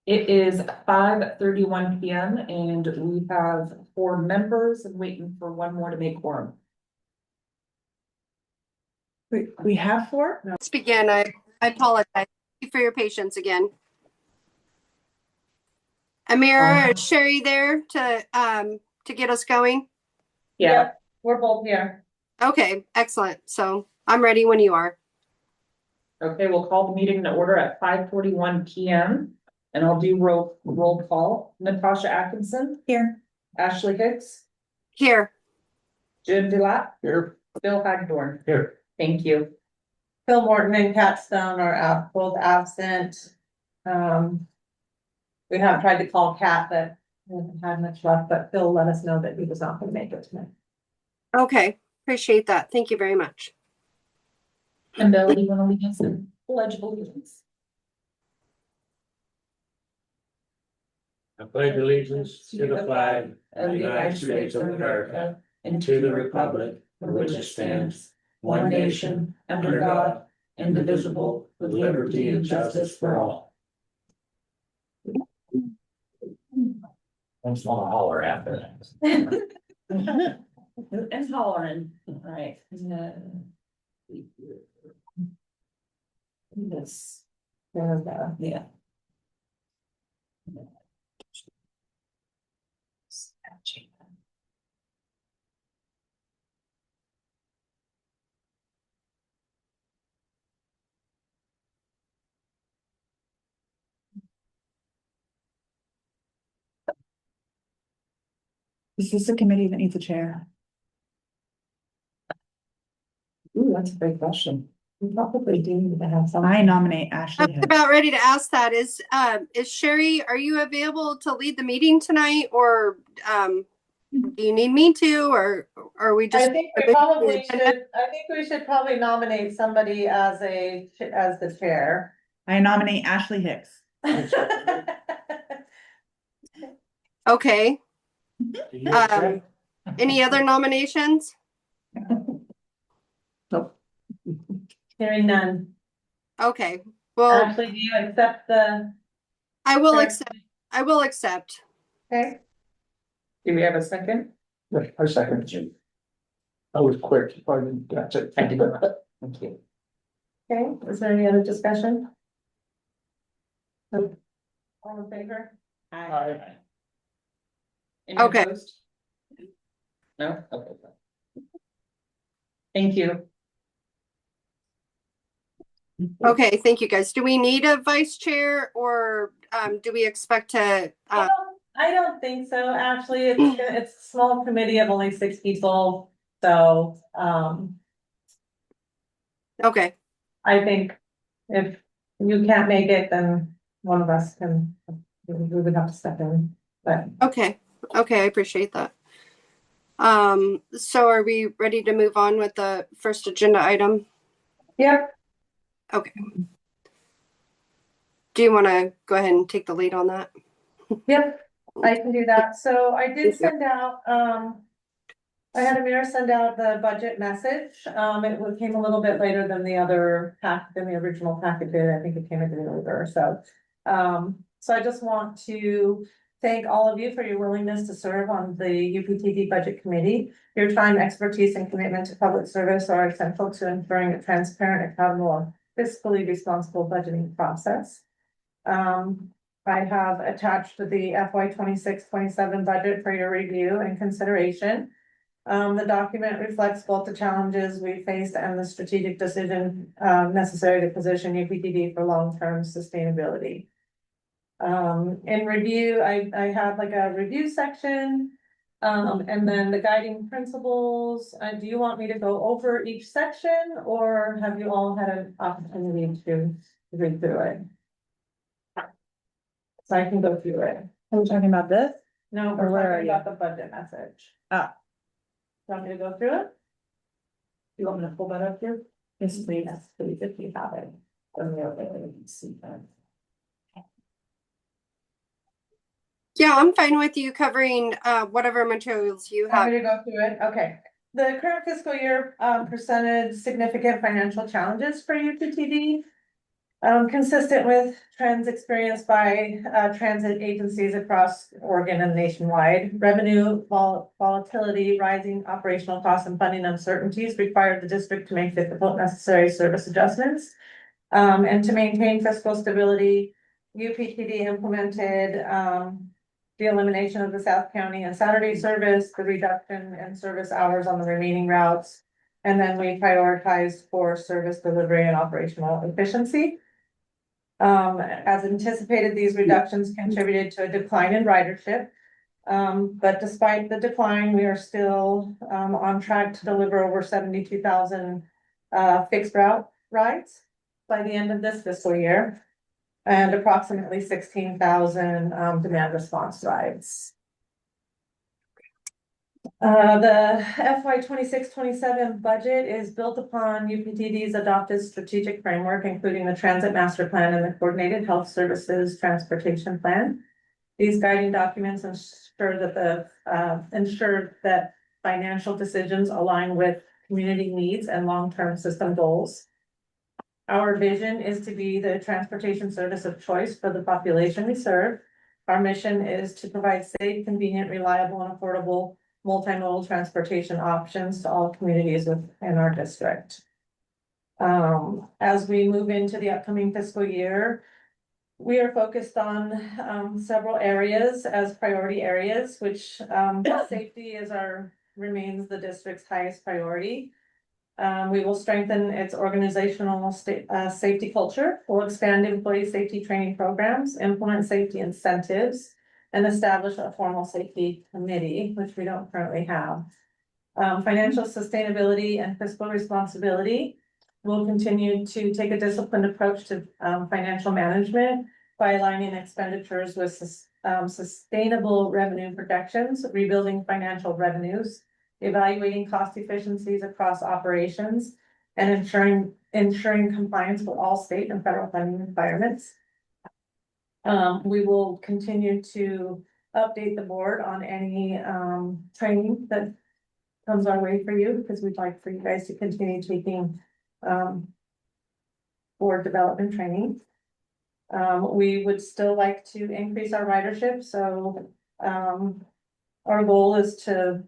It is 5:31 PM and we have 4 members and waiting for one more to make quorum. We have 4? No. Let's begin. I apologize. Thank you for your patience again. Amira, is Sherry there to get us going? Yeah, we're both here. Okay, excellent. So I'm ready when you are. Okay, we'll call the meeting to order at 5:41 PM. And I'll do roll call. Natasha Atkinson. Here. Ashley Hicks. Here. Jim Delat. Here. Bill Hagdorn. Here. Thank you. Phil Morton and Kat Stone are both absent. We have tried to call Kat, but we haven't had much luck, but Phil let us know that he was not gonna make it tonight. Okay, appreciate that. Thank you very much. And Bill, do you want to lead us in pledge of allegiance? I pledge allegiance to the flag of the United States of America and to the republic for which it stands, one nation, under God, indivisible, with liberty and justice for all. I just want to holler after that. And hollering, all right. This, yeah. Is this a committee that needs a chair? Ooh, that's a great question. We probably do need to have some. I nominate I Ashley was Hicks. about ready to ask that. Is Sherry, are you available to lead the meeting tonight, or do you need me to, or are we just? I think we should probably nominate somebody as the chair. I nominate Ashley Hicks. Okay. Any other nominations? Hearing none. Okay. Well, Ashley, do you accept the? I will Sure. accept. I will accept. Okay. Do we have a second? I second you. I was quick, pardon, that's it. I did not. Thank you. Okay, is there any other discussion? All in favor? Aye. Any Okay. opposed? No? Okay. Thank you. Okay, thank you guys. Do we need a vice chair, or do we expect to? I don't think so, actually, it's a small committee of only 6 people, so, Okay. I think if you can't make it, then one of us can, we would have to step in, but. Okay. Okay, I appreciate that. So are we ready to move on with the first agenda item? Yep. Okay. Do you want to go ahead and take the lead on that? Yep, I can do that. So I did send out, I had Amira send out the budget message. It came a little bit later than the original packet did. I think it came a day later, so. So I just want to thank all of you for your willingness to serve on the UPTD Budget Committee. Your time, expertise, and commitment to public service are essential to ensuring a transparent, accountable, and fiscally responsible budgeting process. I have attached the FY 26-27 budget for your review and consideration. The document reflects both the challenges we faced and the strategic decision necessary to position UPTD for long-term sustainability. In review, I have like a review section, and then the guiding principles. Do you want me to go over each section, or have you all had an opportunity to read through it? So I can go through it. Are we talking about this? No, Or we're where are talking you? about the budget message. Ah. Do you want me to go through it? You want me to pull that up here? Yes, please. Yes, please, if you have it. Then we'll be able to see that. Yeah, I'm fine with you covering whatever materials you I'm have. gonna go through it, okay. The current fiscal year presented significant financial challenges for UPTD. Consistent with trends experienced by transit agencies across Oregon and nationwide, revenue volatility, rising operational costs and funding uncertainties required the district to make difficult necessary service adjustments. And to maintain fiscal stability, UPTD implemented the elimination of the South County and Saturday service, the reduction in service hours on the remaining routes. And then we prioritized for service delivery and operational efficiency. As anticipated, these reductions contributed to a decline in ridership. But despite the decline, we are still on track to deliver over 72,000 fixed route rides by the end of this fiscal year, and approximately 16,000 demand response rides. The FY 26-27 budget is built upon UPTD's adopted strategic framework, including the Transit Master Plan and the Coordinated Health Services Transportation Plan. These guiding documents ensure that financial decisions align with community needs and long-term system goals. Our vision is to be the transportation service of choice for the population we serve. Our mission is to provide safe, convenient, reliable, and affordable multimodal transportation options to all communities within our district. As we move into the upcoming fiscal year, we are focused on several areas as priority areas, which safety remains the district's highest priority. We will strengthen its organizational safety culture. We'll expand employee safety training programs, implement safety incentives, and establish a formal safety committee, which we don't currently have. Financial sustainability and fiscal responsibility. We'll continue to take a disciplined approach to financial management by aligning expenditures with sustainable revenue projections, rebuilding financial revenues, evaluating cost efficiencies across operations, and ensuring compliance with all state and federal funding requirements. We will continue to update the board on any training that comes our way for you, because we'd like for you guys to continue taking board development training. We would still like to increase our ridership, so our goal is to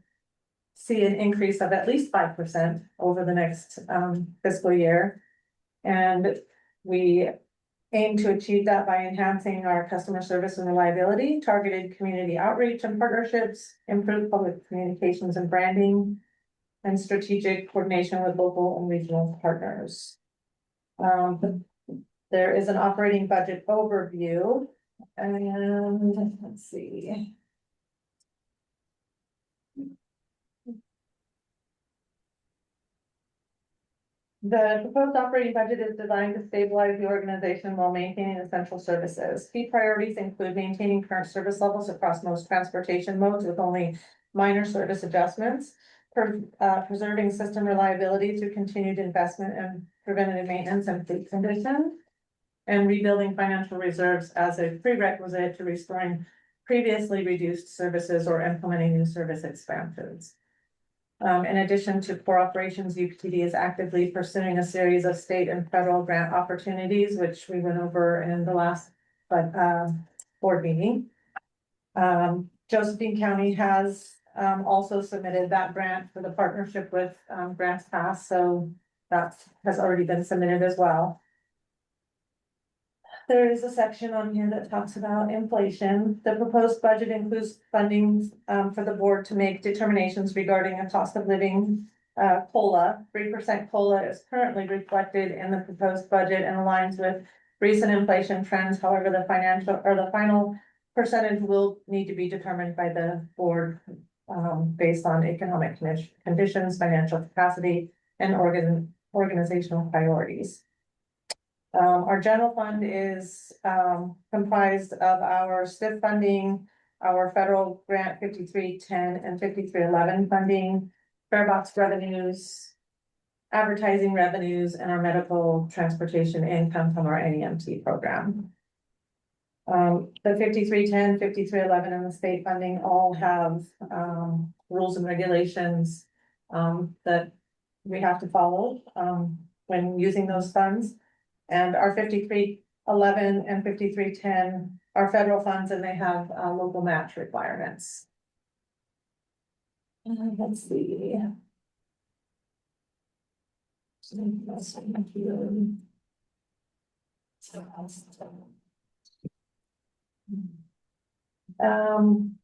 see an increase of at least 5% over the next fiscal year. And we aim to achieve that by enhancing our customer service and reliability, targeted community outreach and partnerships, improved public communications and branding, and strategic coordination with local and regional partners. There is an operating budget overview, and let's see. The proposed operating budget is designed to stabilize the organization while maintaining essential services. Key priorities include maintaining current service levels across most transportation modes with only minor service adjustments, preserving system reliability through continued investment in preventative maintenance and fleet condition, and rebuilding financial reserves as a prerequisite to restoring previously reduced services or implementing new service expansions. In addition to core operations, UPTD is actively pursuing a series of state and federal grant opportunities, which we went over in the last board meeting. Josephine County has also submitted that grant for the partnership with Grants Pass, so that has already been submitted as well. There is a section on here that talks about inflation. The proposed budget includes funding for the board to make determinations regarding a cost of living COLA. 3% COLA is currently reflected in the proposed budget and aligns with recent inflation trends. However, the final percentage will need to be determined by the board based on economic conditions, financial capacity, and organizational priorities. Our general fund is comprised of our STIF funding, our federal grant 5310 and 5311 funding, fare box revenues, advertising revenues, and our medical transportation income from our NEMT program. The 5310, 5311, and the state funding all have rules and regulations that we have to follow when using those funds. And our 5311 and 5310 are federal funds and they have local match requirements. Let's see. Um.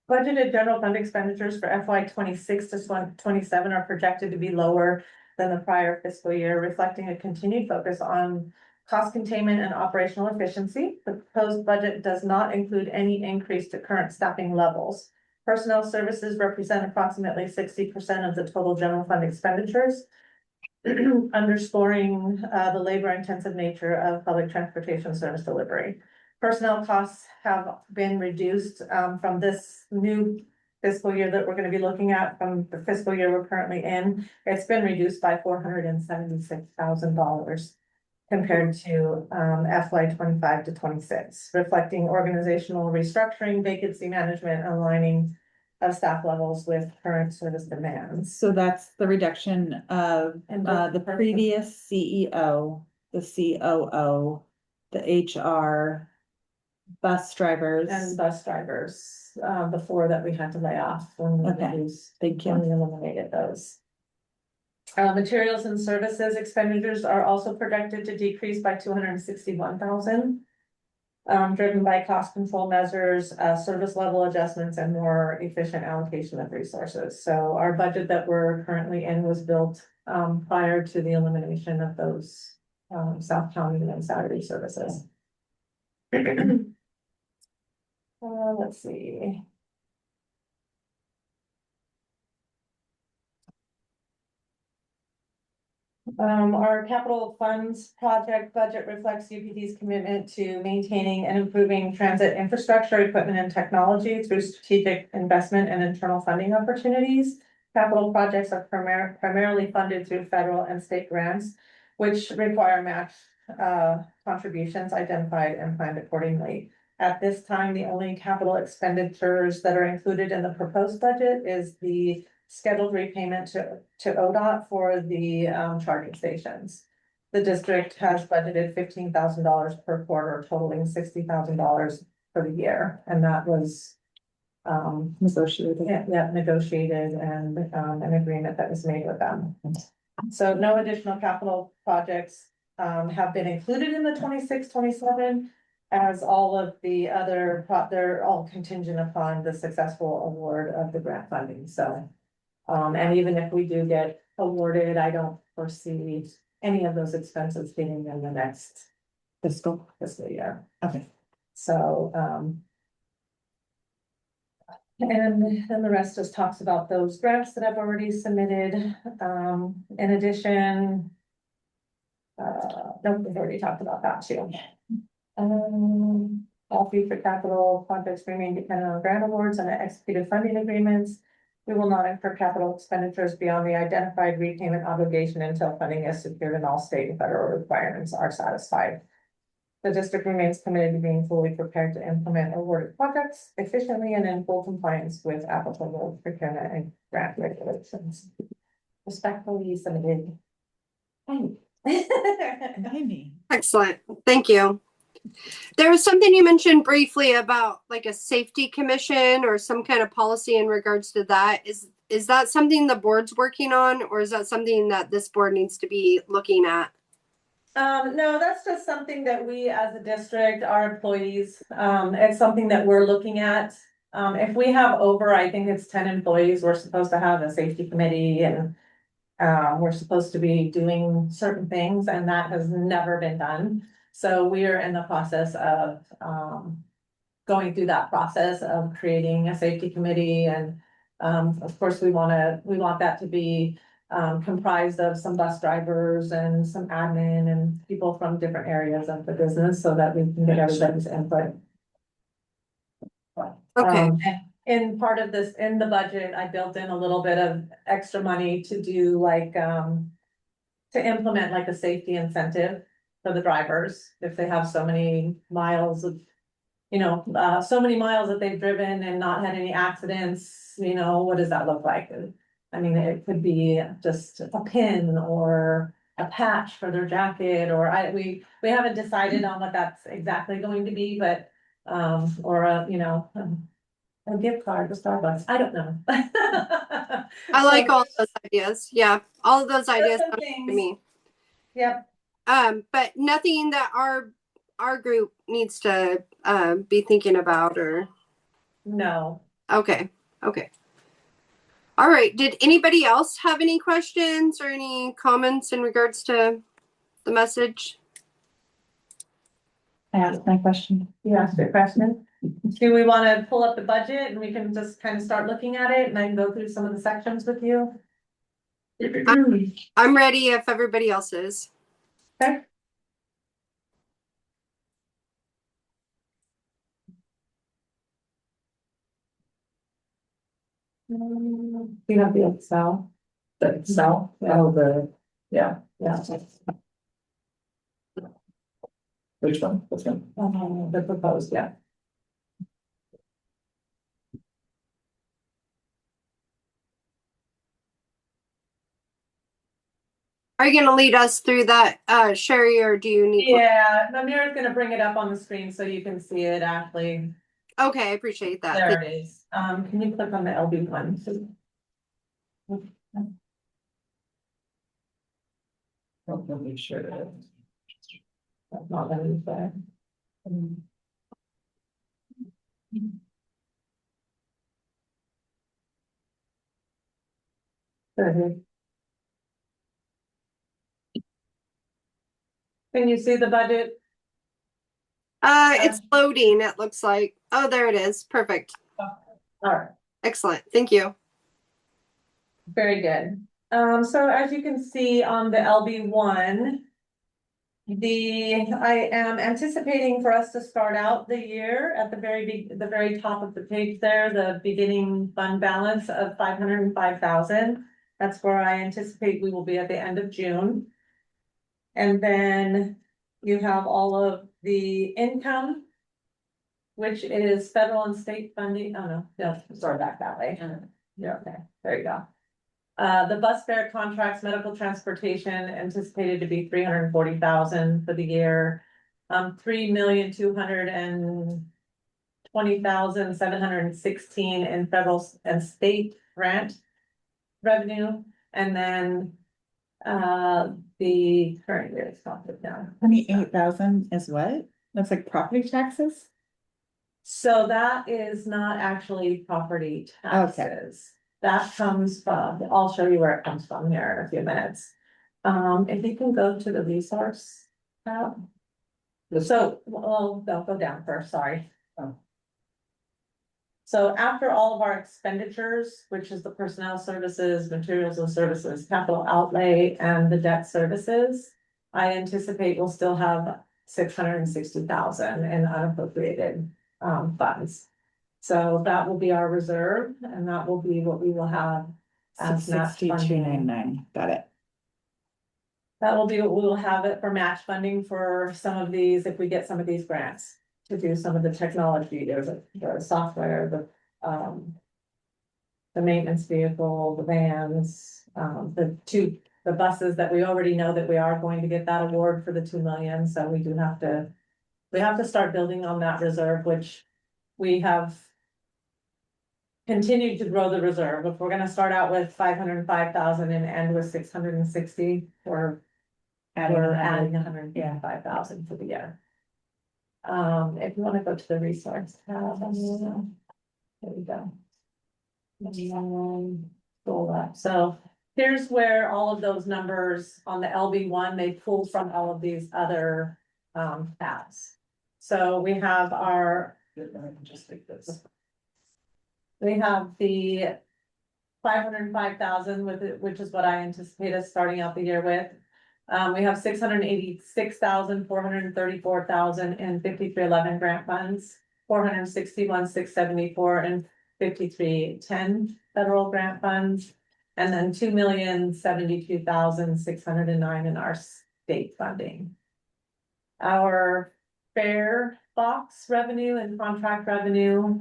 Budgeted general fund expenditures for FY 26 to 27 are projected to be lower than the prior fiscal year, reflecting a continued focus on cost containment and operational efficiency. The proposed budget does not include any increase to current staffing levels. Personnel services represent approximately 60% of the total general fund expenditures, underscoring the labor-intensive nature of public transportation service delivery. Personnel costs have been reduced from this new fiscal year that we're gonna be looking at from the fiscal year we're currently in. It's been reduced by $476,000 compared to FY 25 to 26, reflecting organizational restructuring, vacancy management, and aligning of staff levels with current service demands. So that's the reduction of And the previous CEO, the COO, the HR, bus drivers. And bus drivers, before that we had to lay off when we Okay. reduced, Thank when you. we eliminated those. Materials and services expenditures are also projected to decrease by 261,000. Driven by cost control measures, service level adjustments, and more efficient allocation of resources. So our budget that we're currently in was built prior to the elimination of those South County and Saturday services. Let's see. Our capital funds project budget reflects UPD's commitment to maintaining and improving transit infrastructure, equipment, and technology through strategic investment and internal funding opportunities. Capital projects are primarily funded through federal and state grants, which require match contributions identified and planned accordingly. At this time, the only capital expenditures that are included in the proposed budget is the scheduled repayment to ODOT for the charging stations. The district has budgeted $15,000 per quarter, totaling $60,000 for the year, and that was Negotiated. negotiated and an agreement that was made with them. So no additional capital projects have been included in the 26-27, as all of the other they're all contingent upon the successful award of the grant funding, so. And even if we do get awarded, I don't foresee any of those expenses hitting in the next Fiscal. year. Okay. So, and then the rest just talks about those grants that I've already submitted. In addition, nope, we've already talked about that too. All future capital projects remain dependent on grant awards and executed funding agreements. We will not incur capital expenditures beyond the identified repayment obligation until funding is secured and all state and federal requirements are satisfied. The district remains committed to being fully prepared to implement awarded projects efficiently and in full compliance with applicable procurement and grant regulations. Respectfully submitted. Amy. Excellent. Thank you. There was something you mentioned briefly about like a safety commission or some kind of policy in regards to that. Is that something the board's working on, or is that something that this board needs to be looking at? No, that's just something that we as a district, our employees, it's something that we're looking at. If we have over, I think it's 10 employees, we're supposed to have a safety committee and we're supposed to be doing certain things, and that has never been done. So we are in the process of going through that process of creating a safety committee, and of course, we want that to be comprised of some bus drivers and some admin and people from different areas of the business so that we can get everybody's input. Okay. In part of this, in the budget, I built in a little bit of extra money to do like, to implement like a safety incentive for the drivers. If they have so many miles of, so many miles that they've driven and not had any accidents, what does that look like? I mean, it could be just a pin or a patch for their jacket, or we haven't decided on what that's exactly going to be, but, or a gift card to Starbucks, I don't know. I like all those ideas. Yeah, all of those ideas some sound good things. to me. Yep, But nothing that our group needs to be thinking about or no. okay. All right. Did anybody else have any questions or any comments in regards to the message? I asked my question. You asked a question. Do we want to pull up the budget and we can just kind of start looking at it and I can go through some of the sections with you? I'm ready if everybody else is. Okay. You have the Excel. The Excel, yeah, Yeah. which one, which one? The proposed, yeah. Are you going to lead us through that, Sherry, or do you need? Yeah, Amira's gonna bring it up on the screen so you can see it, Ashley. Okay, I appreciate that. There it is. Can you click on the LB one? Let me share that. That's not letting me say. Can you see the budget? It's loading, it looks like. Oh, there it is. Perfect. All right. Excellent. Thank you. Very good. So as you can see on the LB one, I am anticipating for us to start out the year at the very top of the page there, the beginning fund balance of 505,000. That's where I anticipate we will be at the end of June. And then you have all of the income, which is federal and state funding. Oh, no, sorry, back that way. Yeah, okay, there you go. The bus fare contracts, medical transportation anticipated to be 340,000 for the year. 3,220,716 in federal and state grant revenue. And then, the current year is not put down. 28,000 is what? That's like property taxes? So that is not actually property taxes. That comes from, I'll show you where it comes from here in a few minutes. If you can go to the resource tab. So, well, they'll go down first, sorry. So after all of our expenditures, which is the personnel services, materials and services, capital outlay, and the debt services, I anticipate we'll still have 660,000 in unappropriated funds. So that will be our reserve, and that will be what we will have as match funding. 6299, got it. That will be what we will have it for match funding for some of these, if we get some of these grants to do some of the technology, there's the software, the maintenance vehicle, the vans, the buses that we already know that we are going to get that award for the 2 million, so we have to start building on that reserve, which we have continued to grow the reserve. If we're gonna start out with 505,000 and end with 660, we're adding 155,000 for the year. If you wanna go to the resource tab, there we go. Scroll up. So here's where all of those numbers on the LB one, they pull from all of these other tabs. So we have just take this. We have the 505,000 with it, which is what I anticipate us starting out the year with. We have 686,000, 434,000 and 5311 grant funds, 461,674 and 5310 federal grant funds, and then 2,072,609 in our state funding. Our fare box revenue and contract revenue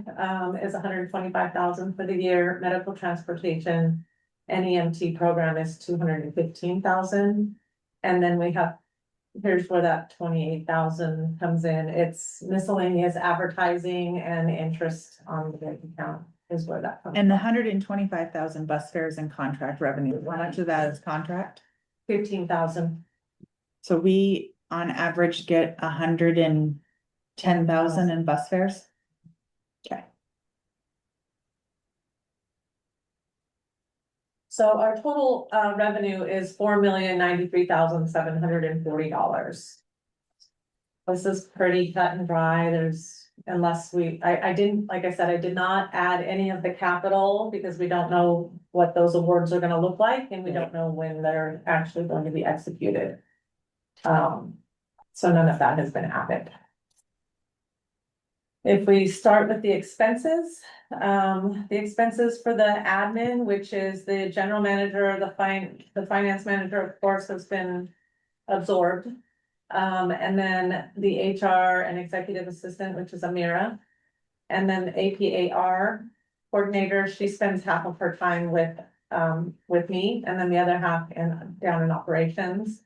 is 125,000 for the year. Medical transportation and EMT program is 215,000. And then we have, here's where that 28,000 comes in. It's miscellaneous advertising and interest on the bank account is where that comes. And the 125,000 bus fares and contract revenue, how much of that is contract? 15,000. So we, on average, get 110,000 in bus fares? Okay. So our total revenue is $4,093,740. This is pretty cut and dry. There's, unless I didn't, like I said, I did not add any of the capital because we don't know what those awards are gonna look like and we don't know when they're actually going to be executed. So none of that has been added. If we start with the expenses for the admin, which is the general manager, the finance manager, of course, has been absorbed. And then the HR and executive assistant, which is Amira. And then the APAR coordinator, she spends half of her time with me and then the other half down in operations.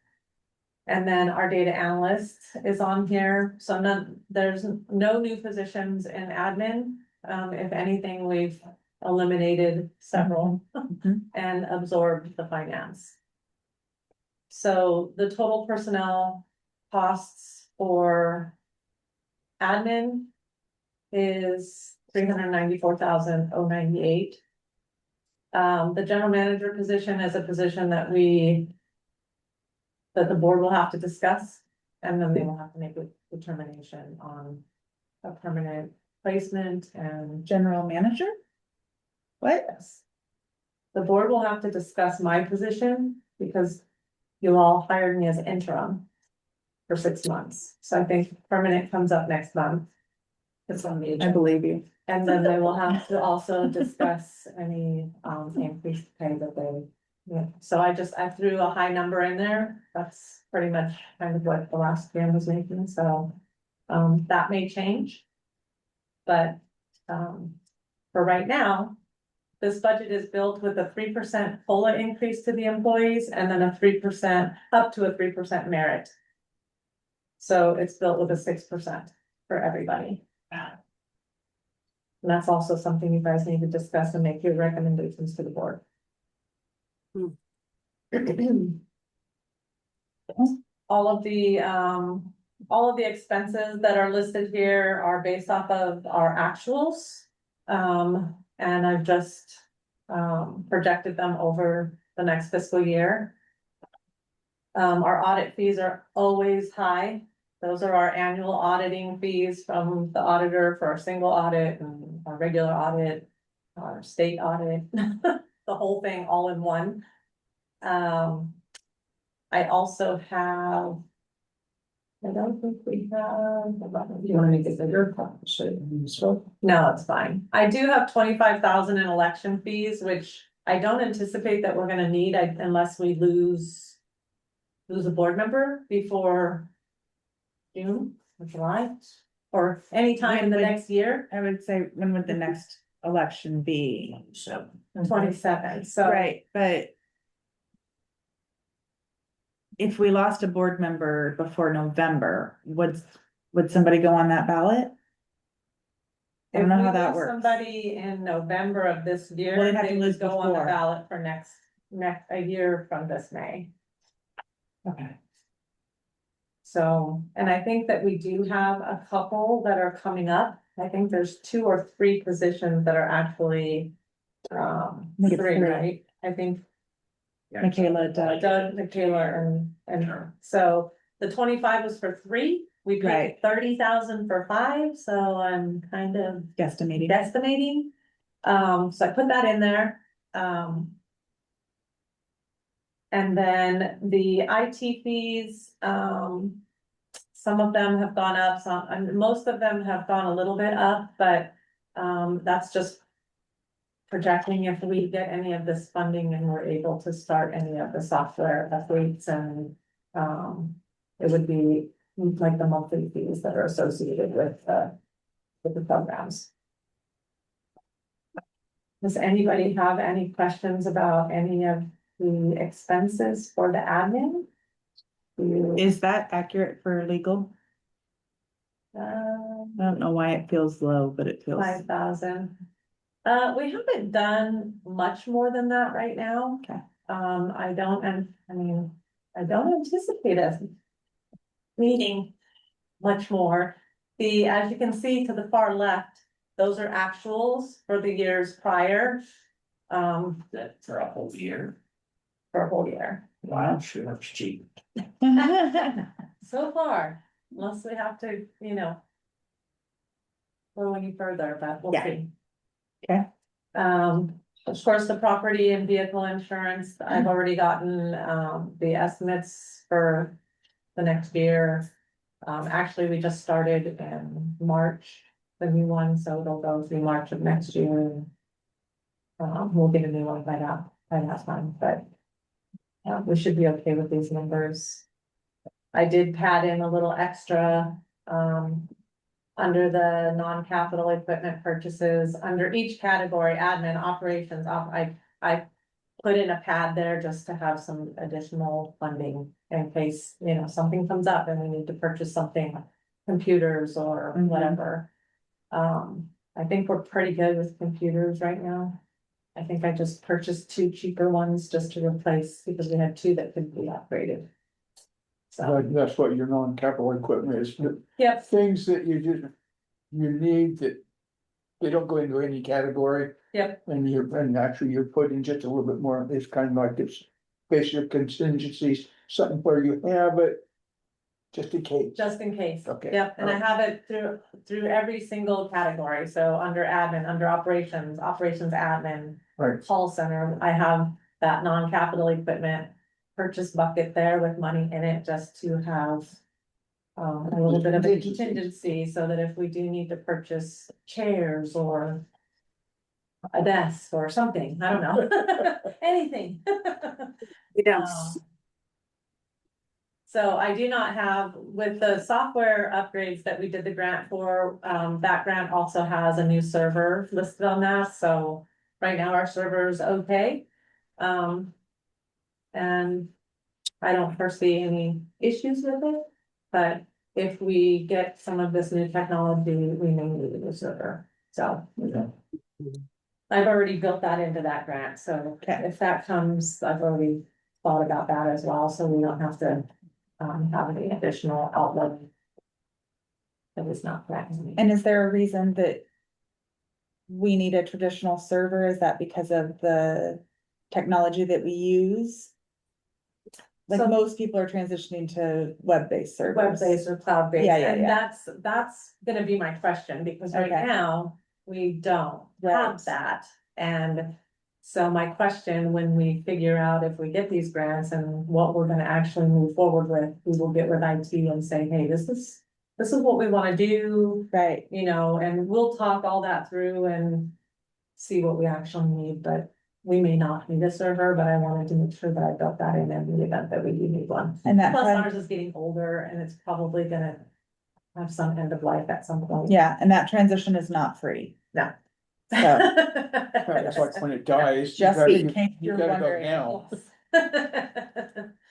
And then our data analyst is on here, so there's no new positions in admin. If anything, we've eliminated several and absorbed the finance. So the total personnel costs for admin is $394,098. The general manager position is a position that the board will have to discuss, and then they will have to make a determination on a permanent placement and. General manager? What? Yes. The board will have to discuss my position because you all hired me as interim for 6 months. So I think permanent comes up next month. It's on the I agenda. believe you. And then they will have to also discuss any increased pay that they. Yeah, so I threw a high number in there. That's pretty much kind of what the last year was making, so that may change. But for right now, this budget is built with a 3% COLA increase to the employees and then a 3% up to a 3% merit. So it's built with a 6% for everybody. And that's also something you guys need to discuss and make your recommendations to the board. All of the expenses that are listed here are based off of our actuals. And I've just projected them over the next fiscal year. Our audit fees are always high. Those are our annual auditing fees from the auditor for our single audit and our regular audit, our state audit, the whole thing all in one. I also have. I don't think we have. You wanna make it bigger? No, it's fine. I do have 25,000 in election fees, which I don't anticipate that we're gonna need unless we lose a board member before June or July or anytime in the next year. I would say, when would the next election be? 27, so. Right, but if we lost a board member before November, would somebody go on that ballot? I don't know how that works. Somebody in November of this year, Well, they'd have to they lose would go on the before. ballot for a year from this May. Okay. So, and I think that we do have a couple that are coming up. I think there's 2 or 3 positions that are actually, I think it's 3, 3. right? I think Michaela, Doug. Michaela and her. So the 25 was for 3. We paid Right. 30,000 for 5, so I'm kind of Guesstimating. guesstimating. So I put that in there. And then the IT fees, some of them have gone up, and most of them have gone a little bit up, but that's just projecting if we get any of this funding and we're able to start any of the software updates and it would be like the monthly fees that are associated with the programs. Does anybody have any questions about any of the expenses for the admin? Is that accurate for legal? I don't know why it feels low, but it feels. 5,000. We haven't done much more than that right now. Okay. I don't, and I mean, I don't anticipate us needing much more. As you can see to the far left, those are actuals for the years prior. That for a whole year. For a whole year. Wow, sure, that's cheap. So far, unless we have to, go any further, but we'll Yeah. see. Okay. Of course, the property and vehicle insurance, I've already gotten, the estimates for the next year. Actually, we just started in March, the new one, so it'll go through March of next year. We'll get a new one by that time, but we should be okay with these numbers. I did pad in a little extra, under the non-capital equipment purchases, under each category, admin, operations, I put in a pad there just to have some additional funding in case, something comes up and we need to purchase something, computers or Mhm. whatever. I think we're pretty good with computers right now. I think I just purchased 2 cheaper ones just to replace, because we had 2 that couldn't be upgraded. So, That's what your non-capital equipment is, the yep, things that you need that. They don't go into any category. Yep. And actually you're putting just a little bit more, it's kind of like this basic contingencies, something where you have it. Just in case. just in case. Okay. Yep, and I have it through every single category, so under admin, under operations admin, Right, call center, I have that non-capital equipment. Purchase bucket there with money in it, just to have. A little bit of a contingency, so that if we do need to purchase chairs or. A desk or something, I don't know, anything. Yes. So I do not have, with the software upgrades that we did the grant for, that grant also has a new server listed on that, so right now our server is okay. And I don't foresee any issues with it, but if we get some of this new technology, we may need a new server, so. yeah. I've already built that into that grant, so Okay. if that comes, I've already thought about that as well, so we don't have to have any additional outlet. That is not correct. And is there a reason that we need a traditional server? Is that because of the technology that we use? Like So- most people are transitioning to web-based servers. Web-based or cloud-based, Yeah, yeah, and yeah. that's gonna be my question, because right Okay. now, we don't Right. have that. And so my question, when we figure out if we get these grants and what we're gonna actually move forward with, we will get with IT and say, hey, this is what we wanna do, Right, and we'll talk all that through and see what we actually need, but we may not need a server, but I wanted to make sure that I built that in the event that we do need one. and that, Plus ours is getting older and it's probably gonna have some end of life at some point. yeah, and that transition is not free. No. So, It's like when it dies. you just gotta- in case you you're gotta go wondering, now.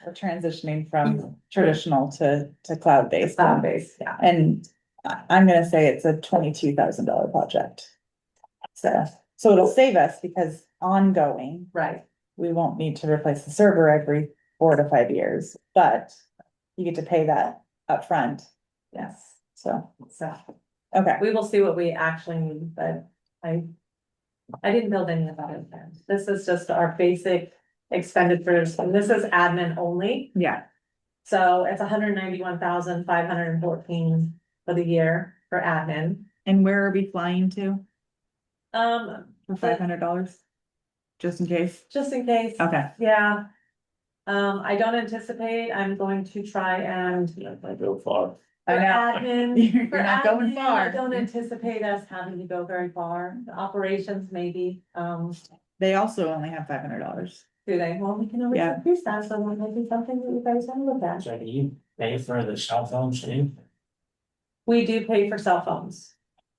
we're transitioning from traditional to cloud-based. Cloud-based, yeah. And I'm gonna say it's a $22,000 project. So it'll save us because ongoing, Right, we won't need to replace the server every 4 to 5 years, but you get to pay that upfront, yes, so, so okay. we will see what we actually need, but I didn't build any of that in there. This is just our basic expenditures, and this is admin only. Yeah. So it's 191,514 for the year for admin. And where are we flying to for But $500? Just in case? just in case, Okay, yeah. I don't anticipate, I'm going to try and. I go far. I For know. admin. You're for not going admin, far. I don't anticipate us having to go very far, operations maybe, they also only have $500. do they, well, we can always Yeah. increase that, so that might be something that you guys want to look at. So do you pay for the cell phones too? We do pay for cell phones.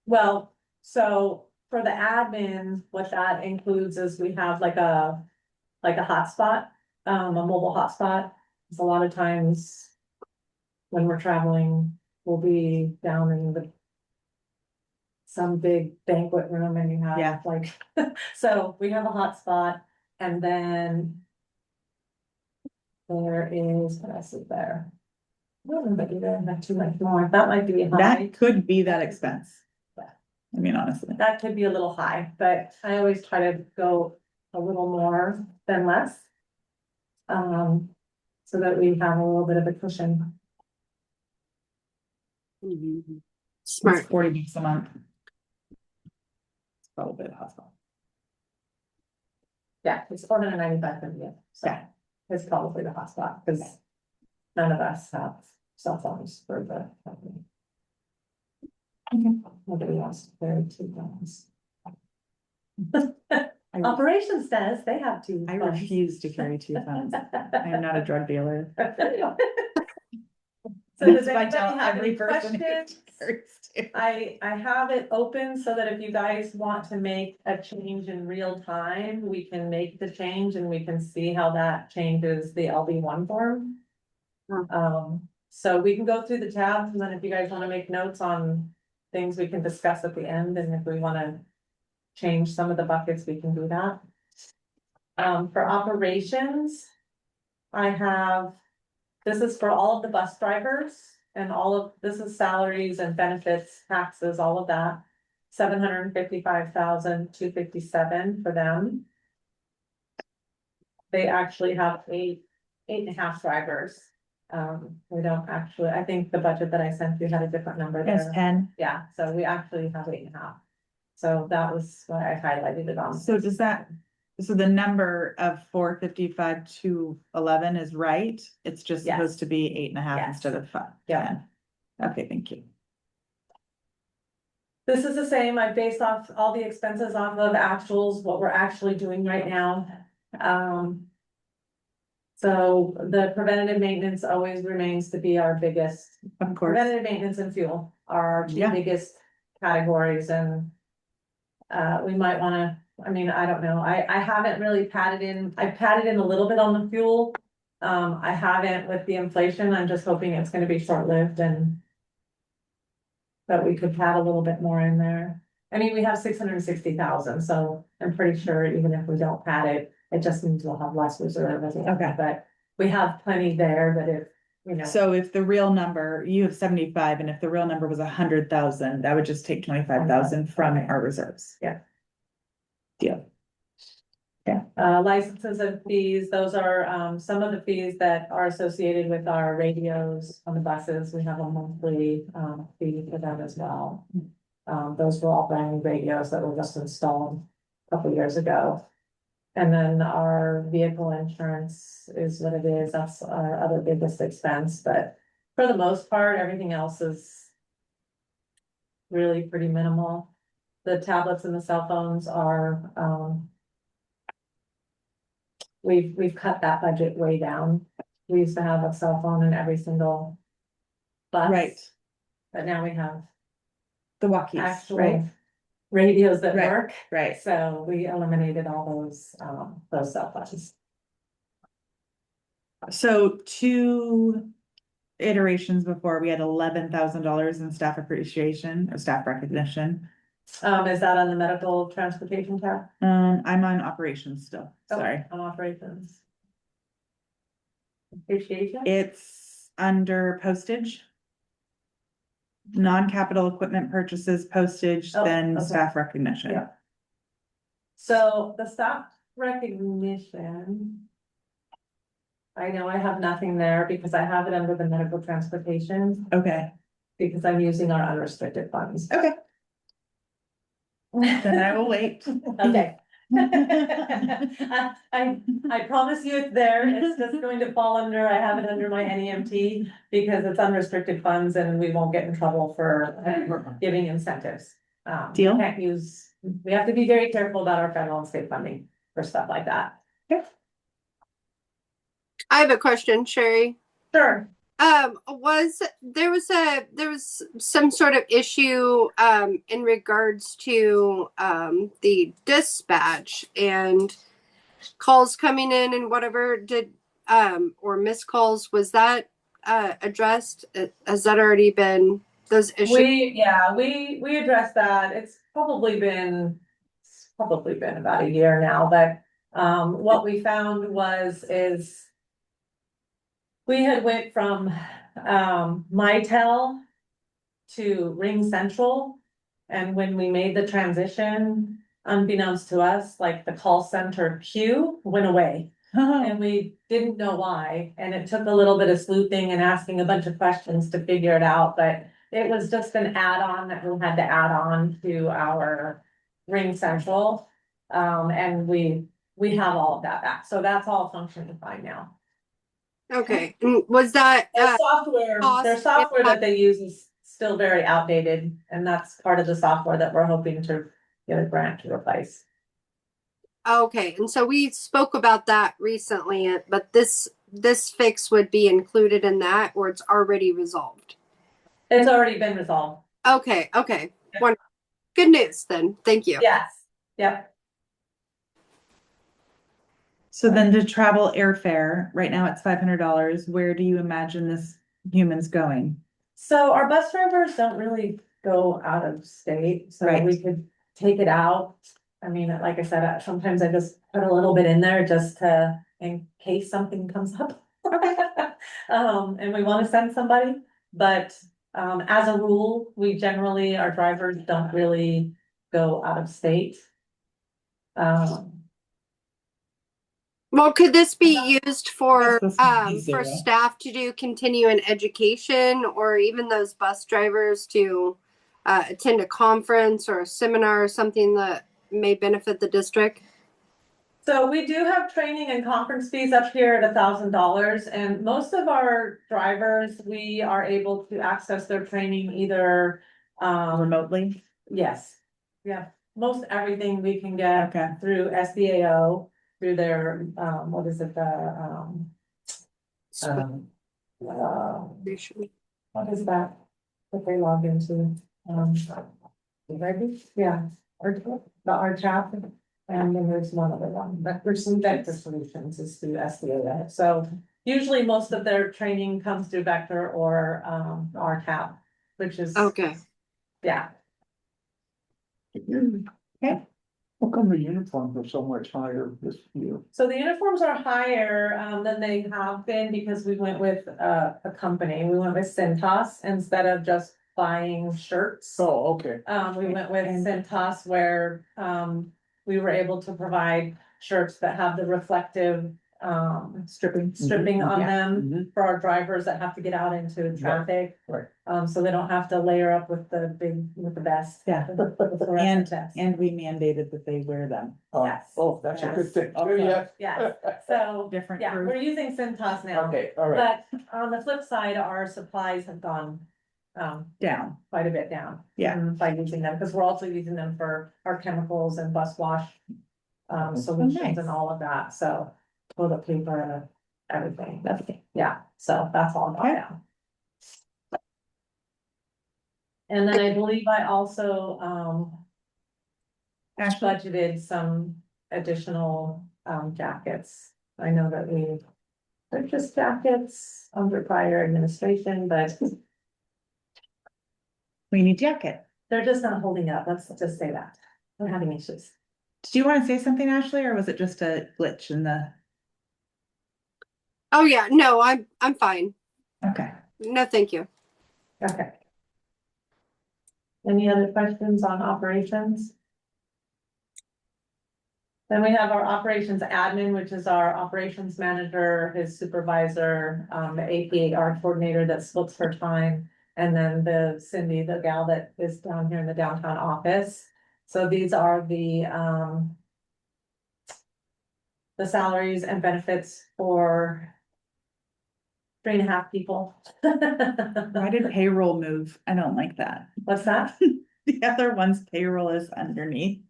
Well, so for the admin, what that includes is we have like a hotspot, a mobile hotspot. 'Cause a lot of times when we're traveling, we'll be down in some big banquet room and you Yeah. have like, so we have a hot spot and then there is, what else is there? I don't remember either, not too much more. That might be high. That could be that expense. Yeah. I mean, honestly. That could be a little high, but I always try to go a little more than less. So that we have a little bit of a cushion. Mhm. It's Smart. 40 bucks a month. It's probably the hospital. Yeah, it's 495 for the year, so Yeah. it's probably the hotspot, because none of us have cell phones for the company. Nobody wants to carry 2 phones. I Operations does, they have 2 I phones. refuse to carry 2 phones. I am not a drug dealer. So does That's what I anybody tell have every any person who questions? carries 2. I have it open so that if you guys want to make a change in real time, we can make the change and we can see how that changes the LB1 form. So we can go through the tabs and then if you guys wanna make notes on things we can discuss at the end, and if we wanna change some of the buckets, we can do that. For operations, I have, this is for all of the bus drivers and this is salaries and benefits, taxes, all of that. 755,257 for them. They actually have 8.5 drivers. We don't actually, I think the budget that I sent you had a different number It's there. 10. Yeah, so we actually have 8.5. So that was why I highlighted it on. So does that, so the number of 455 to 11 is right? It's just Yes. supposed to be 8.5 Yes. instead of 5. Yeah. 10. Okay, thank you. This is the same, I based off all the expenses off of actuals, what we're actually doing right now. So the preventative maintenance always remains to be our biggest, Of course. preventative maintenance and fuel are our 2 Yeah. biggest categories and. We might wanna, I mean, I don't know, I haven't really padded in, I've padded in a little bit on the fuel. I haven't with the inflation, I'm just hoping it's gonna be short-lived and. That we could pad a little bit more in there. I mean, we have 660,000, so I'm pretty sure even if we don't pad it, it just means we'll have less reserve. Okay. But we have plenty there, but if, you know. So if the real number, you have 75, and if the real number was 100,000, that would just take 25,000 from our reserves. Yeah. Deal. Licenses and fees, those are, some of the fees that are associated with our radios on the buses. We have a monthly, fee for that as well. Those were all brand new radios that were just installed a couple years ago. And then our vehicle insurance is what it is. That's our other biggest expense, but for the most part, everything else is really pretty minimal. The tablets and the cell phones are, we've cut that budget way down. We used to have a cell phone in every single bus. Right. But now we have The walkies, actual right? radios that Right. work, Right. so we eliminated all those cell phones. So 2 iterations before, we had $11,000 in staff appreciation or staff recognition. Is that on the medical transportation tab? I'm on operations still, Oh, sorry. on operations. Appreciation? It's under postage. Non-capital equipment purchases, postage, Oh, then okay. staff recognition. Yeah. So the staff recognition. I know I have nothing there because I have it under the medical transportation, Okay, because I'm using our unrestricted funds. okay, then I will wait. Okay. I promise you it's there, it's just going to fall under, I have it under my NEMT because it's unrestricted funds and we won't get in trouble for giving incentives. Deal. We can't use, we have to be very careful about our federal and state funding for stuff like that. I have a question, Sherry. Sure. There was some sort of issue in regards to the dispatch and calls coming in and whatever. or missed calls, was that addressed? Has that already been those issues? We addressed that. It's probably been about a year now, but what we found is we had went from Mitel to Ring Central. And when we made the transition, unbeknownst to us, like the call center queue went away. And we didn't know why, and it took a little bit of sleuthing and asking a bunch of questions to figure it out, but it was just an add-on that we had to add on to our Ring Central. And we have all of that back, so that's all functioning fine now. Okay, and was that Their cost software that impact- they use is still very outdated, and that's part of the software that we're hoping to get a grant to replace. okay? And so we spoke about that recently, but this fix would be included in that, or it's already resolved. It's already been resolved. Okay, Yeah. wonderful. Good news then. Thank you. Yes, yep. So then to travel airfare, right now it's $500. Where do you imagine this humans going? So our bus drivers don't really go out of state, so Right. we could take it out. I mean, like I said, sometimes I just put a little bit in there just to, in case something comes up. And we wanna send somebody, but, as a rule, our drivers don't really go out of state. Well, could this be used for This would be for zero. staff to do continuing education, or even those bus drivers to attend a conference or a seminar or something that may benefit the district? So we do have training and conference fees up here at $1,000, and most of our drivers, we are able to access their training either, Remotely? yes. Yeah, most everything we can get Okay. through SBAO, through their, what is it, what is that? That they log into, Maybe, yeah, the RCHAP, and then there's one other one, but Vector Solutions is through SBA. So usually most of their training comes through Vector or RCAP, which is, Okay. yeah. How come the uniforms are so much higher this year? So the uniforms are higher than they have been because we went with a company. We went with Cintas instead of just buying shirts. Oh, okay. We went with Cintas where we were able to provide shirts that have the reflective stripping on Yeah. them for our drivers that have to get out into traffic. right. So they don't have to layer up with the vest. Yeah. The fluorescent vest. And we mandated that they wear them. Yes. Oh, that's a good Yes. thing. Okay. Yeah. Yeah, so, Different yeah, group. we're using Cintas now. Okay, all right. But on the flip side, our supplies have gone Down. quite a bit down. Yeah. By using them, because we're also using them for our chemicals and bus wash solutions nice. and all of that, so toilet paper and everything. Lovely. Yeah, so that's all gone Okay. down. And then I believe I also Ashley? budgeted some additional jackets. I know that we purchased jackets under prior administration, but We need jacket. they're just not holding up, let's just say that. We're having issues. Did you want to say something, Ashley, or was it just a glitch in the? Oh yeah, no, I'm fine. Okay. No, thank you. Okay. Any other questions on operations? Then we have our operations admin, which is our operations manager, his supervisor, the APAR coordinator that splits her time. And then the Cindy, the gal that is down here in the downtown office. So these are the salaries and benefits for 3.5 people. Why did payroll move? I don't like that. What's that? The other one's payroll is underneath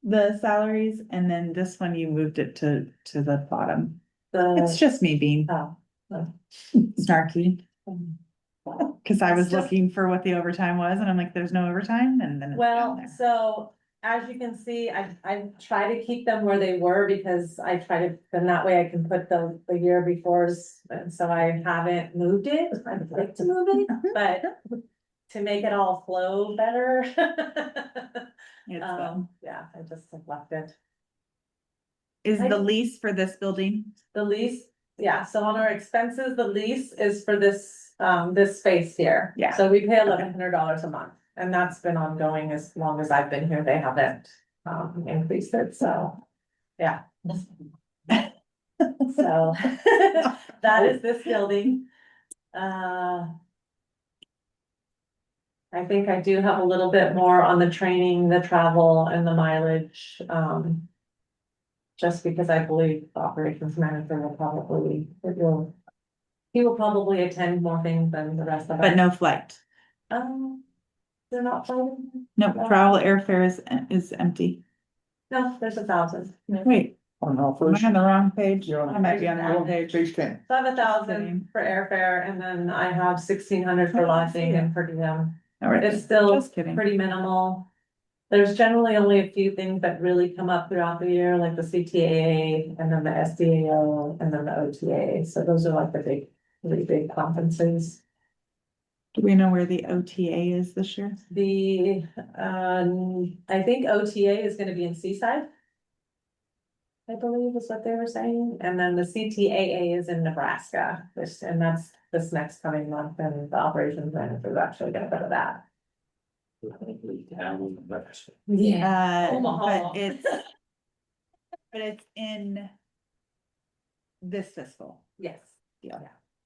the salaries, and then this one you moved it to the bottom. It's just me being Oh. snarky, cause I was It's just- looking for what the overtime was, and I'm like, there's no overtime, and then it's down Well, there. so as you can see, I try to keep them where they were because I try to, then that way I can put the year before's. And so I haven't moved it. I would like to move it, but to make it all flow better. It's, Yeah, I just left it. is the lease for this building? The lease, yeah, so on our expenses, the lease is for this space here. Yeah. So we pay $1,100 a month, and that's been ongoing as long as I've been here. They haven't increased it, so, yeah. So that is this building. I think I do have a little bit more on the training, the travel and the mileage, just because I believe the operations manager will probably, he will probably attend more things than the rest of us. But no flight. They're not flying? No, travel airfare is empty. No, there's 1,000. Wait, On am I offers. on the wrong page? You're on- I might be on the wrong page. Page 10. So I have Just 1,000 kidding. for airfare, and then I have 1,600 for lodging and per diem. All right, It's still just kidding. pretty minimal. There's generally only a few things that really come up throughout the year, like the CTAA and then the SDAO and then the OTA. So those are like the really big conferences. Do we know where the OTA is this year? I think OTA is gonna be in Seaside. I believe is what they were saying, and then the CTAA is in Nebraska, and that's this next coming month, and the operations manager is actually gonna go to that. Yeah. Omaha. But it's in this fiscal. Yes. Yeah.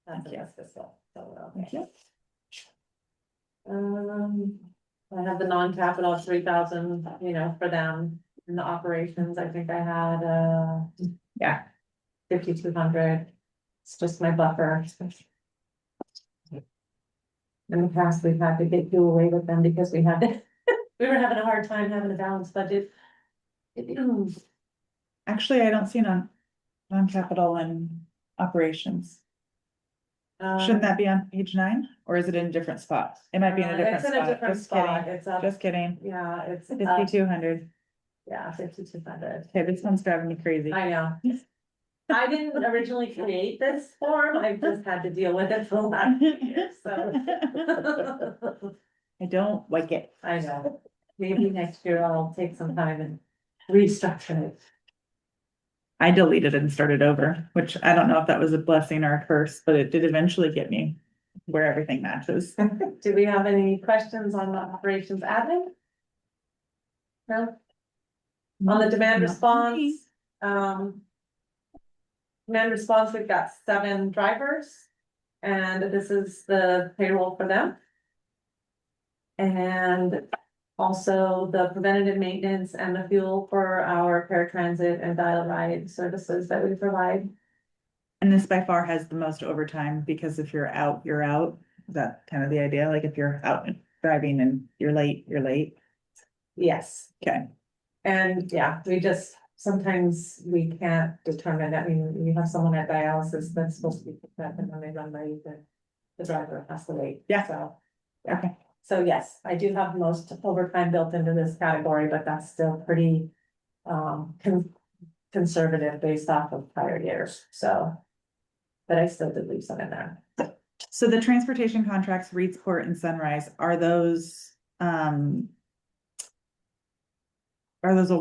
That's Thank you. this so, Thank you. I have the non-capital 3,000, for them in the operations. I think I had, Yeah. 5,200. It's just my buffer. In the past, we've had to get you away with them because we were having a hard time having a balanced budget. Actually, I don't see non-capital and operations. Shouldn't that be on page 9, or is it in a different spot? It might be in a different It's in a spot. different Just spot. kidding. It's up, Just kidding. yeah, it's up, 5,200. yeah, 5,200. Okay, this one's driving me crazy. I know. I didn't originally create this form, I just had to deal with it for the last few years, so. I don't like it. I know, maybe next year I'll take some time and restructure it. I deleted and started over, which I don't know if that was a blessing or a curse, but it did eventually get me where everything matches. Do we have any questions on the operations admin? No? On the demand response, demand response, we've got 7 drivers. And this is the payroll for them. And also the preventative maintenance and the fuel for our paratransit and dial ride services that we provide. And this by far has the most overtime, because if you're out, you're out. Is that kind of the idea? Like if you're out driving and you're late, you're late. Yes. Okay. And yeah, sometimes we can't determine, I mean, you have someone at dialysis that's supposed to be picked up and then they run late, the driver has to wait. Yeah. So, Okay. so yes, I do have most overtime built into this category, but that's still pretty conservative based off of prior years, so. But I still did leave some in there. So the transportation contracts, Reedsport and Sunrise, are those a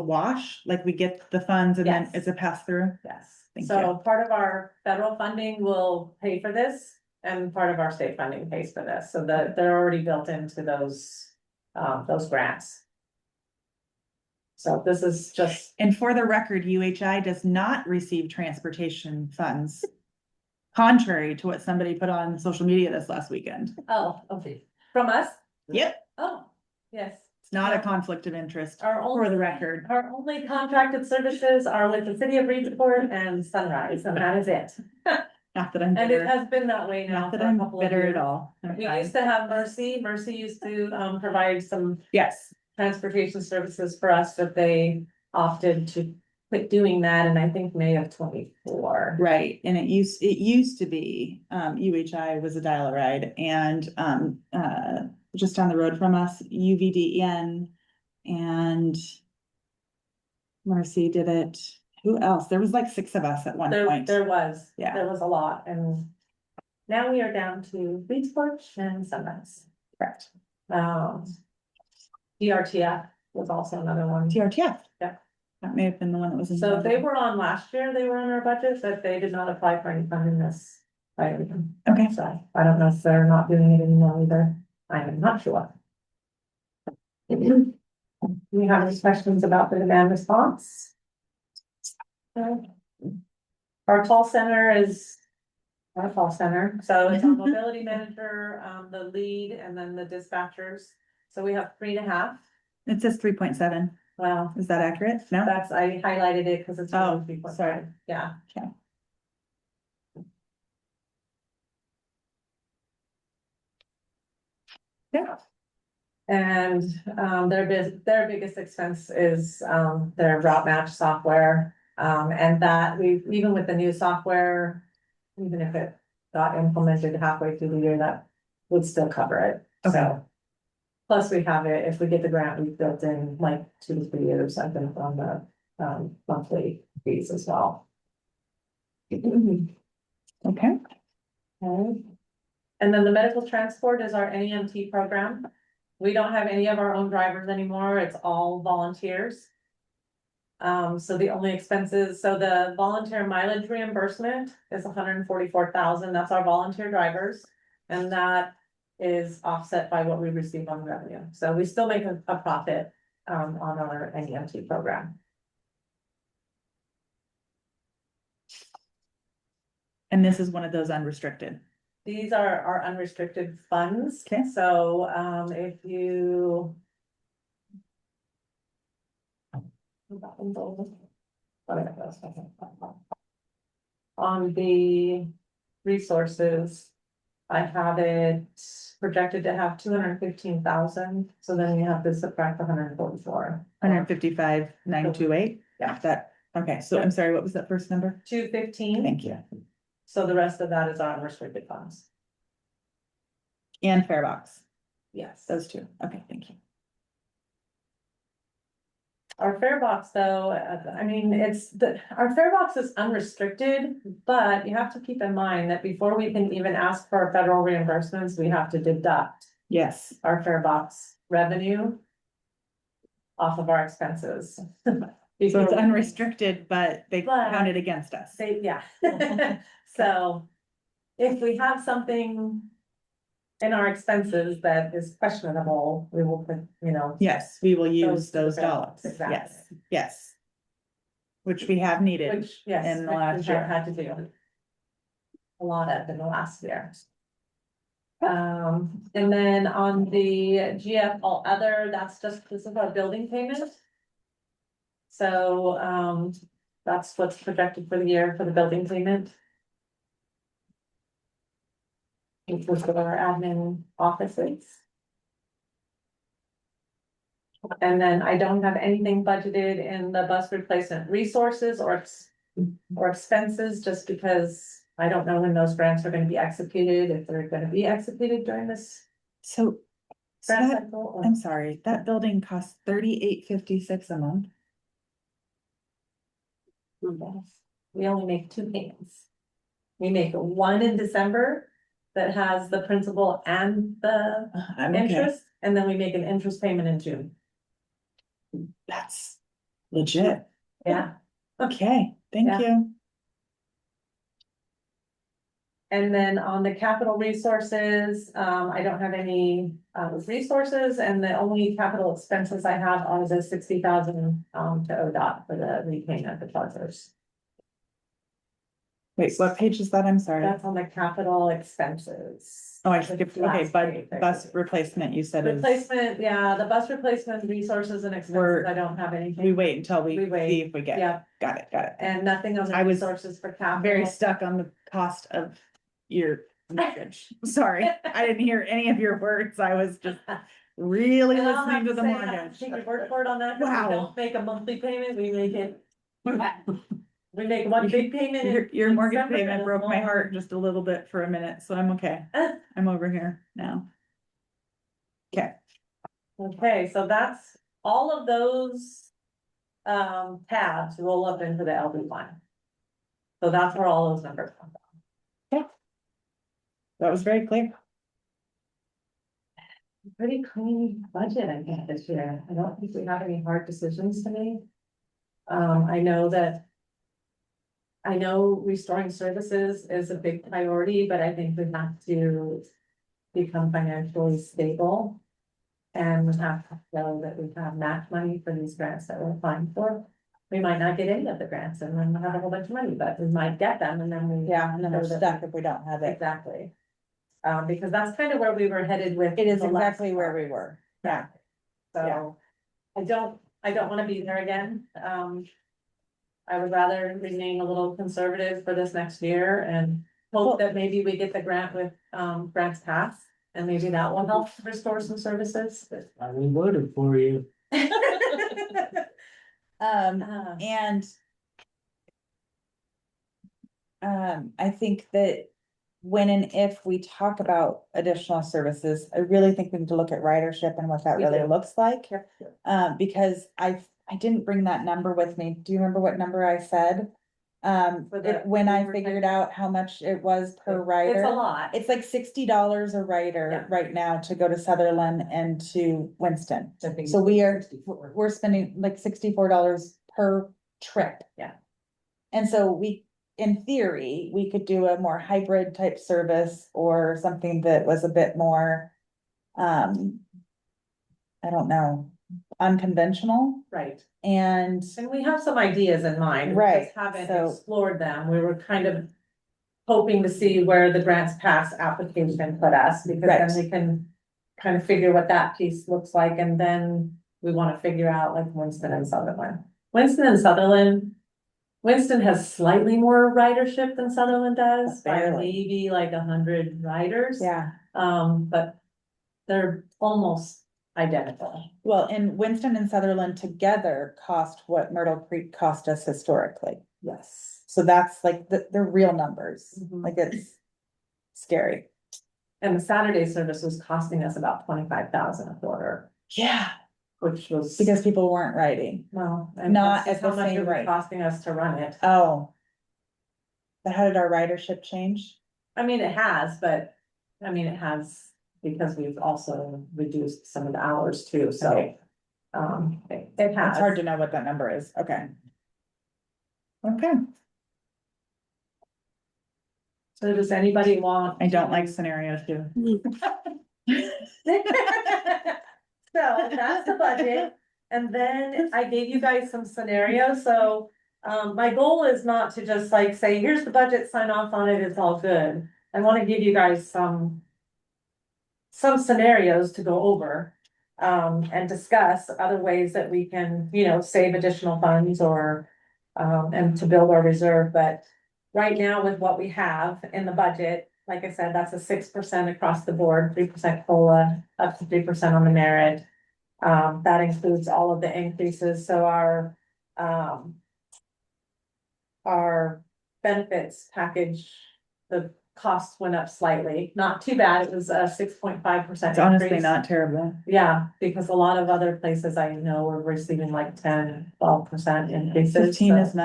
wash? Like we get the funds and then Yes. it's a pass through? Yes, Thank so part of our federal funding will pay for this, and part of our state funding pays for this, so that they're already built into those grants. So this is just, And for the record, UHI does not receive transportation funds. Contrary to what somebody put on social media this last weekend. okay, from us? Yep. Oh, yes. It's not a conflict of interest, Our for only, the record. our only contracted services are with the city of Reedsport and Sunrise, and that is it. Not that I'm And it bitter, has been that way now not for that a I'm couple of bitter years. at all. I'm We fine. used to have Mercy used to provide some Yes, transportation services for us, but they opted to quit doing that, and I think May of 24. right, and it used to be, UHI was a dial ride, and, just down the road from us, UVDN. And Marcy did it. Who else? There was like 6 of us at one point. There was. Yeah. There was a lot, and now we are down to Reed's Porch and Sunrise. Correct. DRTF was also another one. TRTF. Yeah. That may have been the one that was in. So they were on last year, they were in our budget, but they did not apply for any funding this. item. Okay. So I don't know if they're not doing it anymore either. I am not sure. Do you have any questions about the demand response? Our call center is our call center, so it's our mobility manager, the lead, and then the dispatchers. So we have 3.5. It says 3.7. Well, Is that accurate? No? that's, I highlighted it because it's. Oh, 3.5. sorry. Yeah. Okay. Yeah. And their biggest expense is their route match software. And that even with the new software, even if it got implemented halfway through the year, that would still cover it. Okay. So. Plus we have it, if we get the grant, we've built in like 2 to 3 years, I think, on the monthly fees as well. Okay. Okay. And then the medical transport is our NEMT program. We don't have any of our own drivers anymore. It's all volunteers. So the only expenses, so the volunteer mileage reimbursement is 144,000. That's our volunteer drivers. And that is offset by what we receive on revenue. So we still make a profit on our NEMT program. And this is one of those unrestricted. These are our unrestricted funds. Okay. So, if you. On the resources, I have it projected to have 215,000, so then you have to subtract 144. 155,928. Yeah. That, okay, so I'm sorry, what was that first number? 215, Thank you. so the rest of that is our unrestricted funds. And Farebox, Yes. those two. Okay, thank you. Our fare box though, I mean, our fare box is unrestricted, but you have to keep in mind that before we can even ask for federal reimbursements, we have to deduct Yes. our fare box revenue off of our expenses. So it's unrestricted, but they But- counted against us. Yeah. So if we have something in our expenses that is questionable, we will put, Yes, we will use Those those to the dollars. balance, exactly. Yes, yes. Which we have needed. which, yes. in the which we last have year. Had to do. A lot of in the last year. And then on the GF all other, that's just our building payment. So, that's what's projected for the year for the building payment. Which was for our admin offices. And then I don't have anything budgeted in the bus replacement resources or expenses, just because I don't know when those grants are gonna be executed, if they're gonna be executed during this So grant that, cycle. or- I'm sorry, that building costs $38.56 a month. Yes. We only make 2 payments. We make one in December that has the principal and the I'm okay. interest, and then we make an interest payment in June. That's legit. Yeah. Okay, thank Yeah. you. And then on the capital resources, I don't have any resources, and the only capital expenses I have are the 60,000 to ODOT for the repayment of the chargers. Wait, what page is that? I'm sorry. That's on the capital expenses. Oh, I skipped, okay, Last page, bus replacement, you said is, Replacement, yeah, the bus replacement resources and expenses, We're- I don't have we anything. wait until we We wait. see if we get. Yeah, Got it. and nothing on the I was resources for capital. Very stuck on the cost of your mortgage. Sorry, I didn't hear any of your words. I was just really And I'll listening have to the say, I have to mortgage. take your word for it on that, 'cause Wow. we don't make a monthly payment, we make it. We make one big payment. in Your mortgage December payment and a broke my small- heart just a little bit for a minute, so I'm okay. I'm over here now. Okay, Okay, so that's all of those tabs roll up into the LD line. So that's where all those numbers come from. That was very clear. Pretty clean budget, I think, this year. I don't think we have any hard decisions to make. I know that. I know restoring services is a big priority, but I think we have to become financially stable. And we have to show that we have match money for these grants that we're applying for. We might not get any of the grants and then we'll have a whole bunch of money, but we might get them and then we. Yeah, and then we're show that stuck we- if we don't have it. Exactly. Because that's kind of where we were headed with. It is the last exactly where we part. were. Yeah. So, I don't wanna be there again, I would rather remain a little conservative for this next year and Well- hope that maybe we get the grant with, Grants Pass. And maybe that will help restore some services. I voted for you. Uh, And. I think that when and if we talk about additional services, I really think we need to look at ridership and what that We really do. looks like. Yep. Because I didn't bring that number with me. Do you remember what number I said? For the- When I for- figured out how much it was per It's rider. a lot. It's like $60 a rider Yeah. right now to go to Sutherland and to Winston. So we're spending like $64 per trip. Yeah. And so in theory, we could do a more hybrid type service or something that was a bit more, I don't know, unconventional Right. and, And we have some ideas in mind. We Right, just haven't so- explored them. We were kind of hoping to see where the Grants Pass application put us, because Right. then we can kind of figure what that piece looks like, and then we want to figure out like Winston and Sutherland. Winston has slightly more ridership than Sutherland does, by Barely. maybe like 100 riders. yeah. But they're almost identical. Well, and Winston and Sutherland together cost what Myrtle Creek cost us historically. Yes. So that's like, they're real numbers, Mhm. like it's scary. And the Saturday service was costing us about 25,000 a quarter, Yeah. which was. Because people weren't riding. Well, and Not that's at how the much same it was rate. costing us to run it. Oh. But how did our ridership change? I mean, it has, but, I mean, it has, because we've also reduced some of the hours too, so. Okay. It has. It's hard to know what that number is, okay. Okay, So does anybody want? I don't to- like scenario two. So that's the budget, and then I gave you guys some scenarios, so. My goal is not to just like say, here's the budget, sign off on it, it's all good. I wanna give you guys some. Some scenarios to go over, and discuss other ways that we can, save additional funds or. And to build our reserve, but right now with what we have in the budget, like I said, that's a 6% across the board, 3% COLA, up to 3% on the merit. That includes all of the increases, so our benefits package, the cost went up slightly, not too bad, it was a 6.5%. It's honestly increase. not terrible. Yeah, because a lot of other places I know are receiving like 10, 12% increases. 15 so- as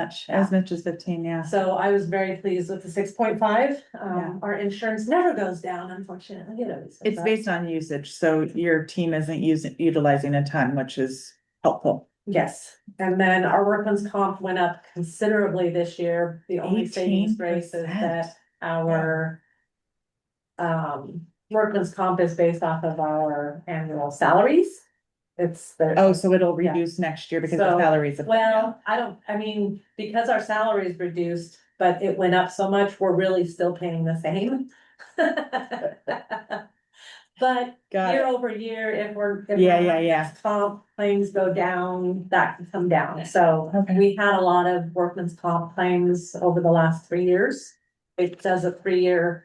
much as 15, yeah. So I was very pleased with the 6.5. Yeah. Our insurance never goes down, unfortunately. It always goes It's up. based on usage, so your team isn't utilizing a ton, which is helpful. Yes, and then our workman's comp went up considerably this year. The only savings grace is 18%. that our workman's comp is based off of our annual salaries. It's the. Oh, so it'll Yeah. reduce next year because the So, salaries. have- Well, because our salary is reduced, but it went up so much, we're really still paying the same. But Got year it. over year, if we're. Yeah. Comp claims go down, that can come down, so Okay. we had a lot of workman's comp claims over the last 3 years. It does a 3-year,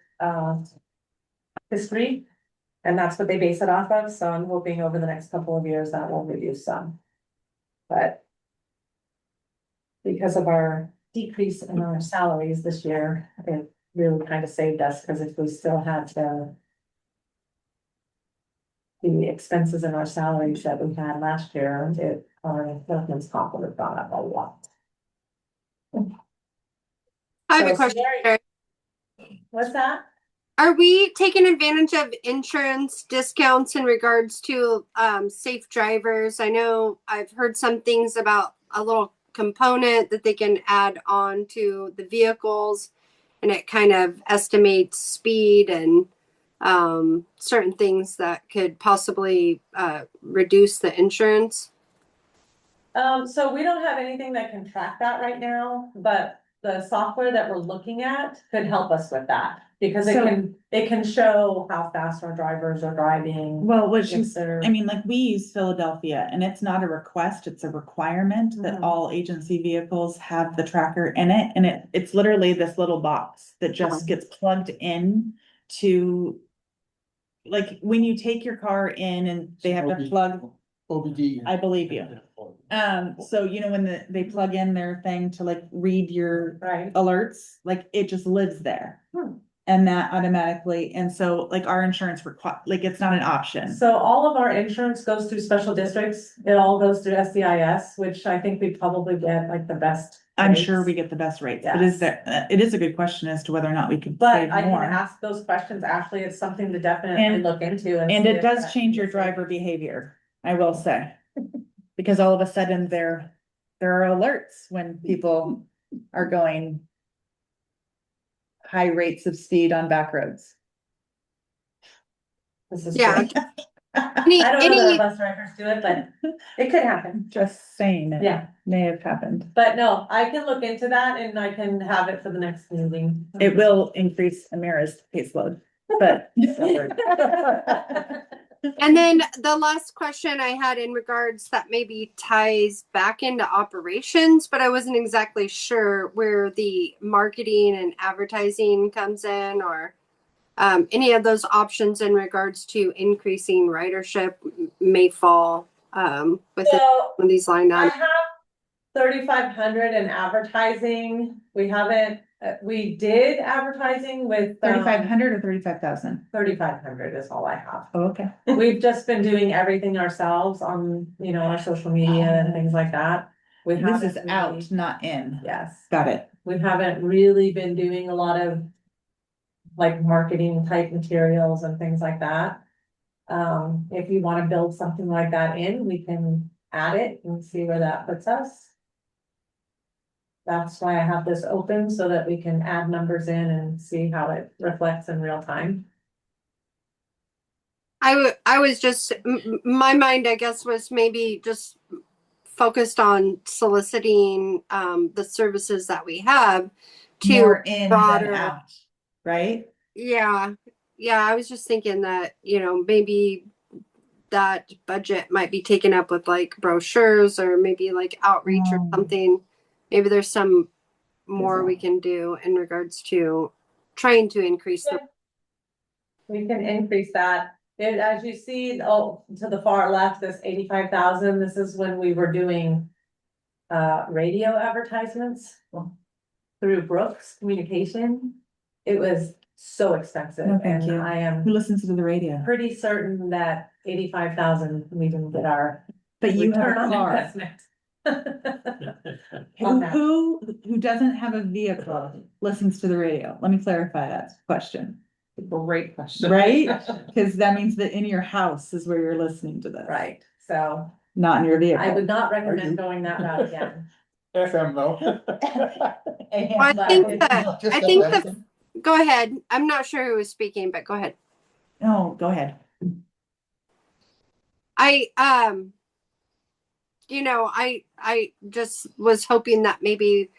history. And that's what they base it off of, so I'm hoping over the next couple of years that will reduce some. But. Because of our decrease in our salaries this year, it really kind of saved us, because if we still had to. the expenses in our salaries that we had last year, our workman's comp would have gone up a lot. I have a So, question. Mary- What's that? Are we taking advantage of insurance discounts in regards to safe drivers? I know I've heard some things about a little component that they can add on to the vehicles, and it kind of estimates speed and certain things that could possibly reduce the insurance. So we don't have anything that can track that right now, but the software that we're looking at could help us with that. Because So- it can show how fast our drivers are driving. Well, which if is, they're- I mean, like, we use Philadelphia, and it's not a request, it's a requirement that Mhm. all agency vehicles have the tracker in it, and it's literally this little box that just gets plugged in to. Like, when you take your car in and they have to plug, OBD. I believe you. So you know, when they plug in their thing to like read your Right. alerts, like it just lives there. Hmm. And that automatically, and so like our insurance like it's not an option. So all of our insurance goes through special districts. It all goes through SCIS, which I think we probably get like the best. I'm rates. sure we get the best rates, but is Yes. there, it is a good question as to whether or not we could But save I can more. ask those questions, Ashley. It's something to definitely And- look into. And see it if does that change your is- driver behavior, I will say. Because all of a sudden there are alerts when people are going high rates of speed on back roads. This is Yeah. true. Any, I don't know that any, our bus drivers do it, but it could happen. Just saying it Yeah, may have happened. but no, I can look into that and I can have it for the next meeting. It will increase Amira's caseload, but. and then the last question I had in regards that maybe ties back into operations, but I wasn't exactly sure where the marketing and advertising comes in, or any of those options in regards to increasing ridership may fall within So one of these line I items. have 3,500 in advertising. We haven't, we did advertising with. 3,500 or 35,000? 3,500 is all I have. Oh, okay. We've just been doing everything ourselves on, our social media and things like that. We This haven't is really- out, not in. Yes, Got it. we haven't really been doing a lot of like marketing type materials and things like that. If you want to build something like that in, we can add it and see where that puts us. That's why I have this open so that we can add numbers in and see how it reflects in real time. I was just my mind, I guess, was maybe just focused on soliciting the services that we have to More in than broader- out, right? Yeah. I was just thinking that, maybe that budget might be taken up with like brochures or maybe like outreach or something. Maybe there's some more we can do in regards to trying to increase the. We can increase that. As you see, to the far left, this 85,000, this is when we were doing radio advertisements through Brooks Communication. It was so expensive. No, thank and you. I Who am listens to the radio? pretty certain that 85,000, we didn't get our But you have return a on car. investment. Who doesn't have a vehicle listens to the radio? Let me clarify that question, Great question. right? Because that means that in your house is where you're listening to this. Right, so Not in your I vehicle. would not Are you- recommend going that route again. FM though. I think that, Just I think that that, go ahead. I'm not sure who was speaking, but go ahead. No, go ahead. I just was hoping that maybe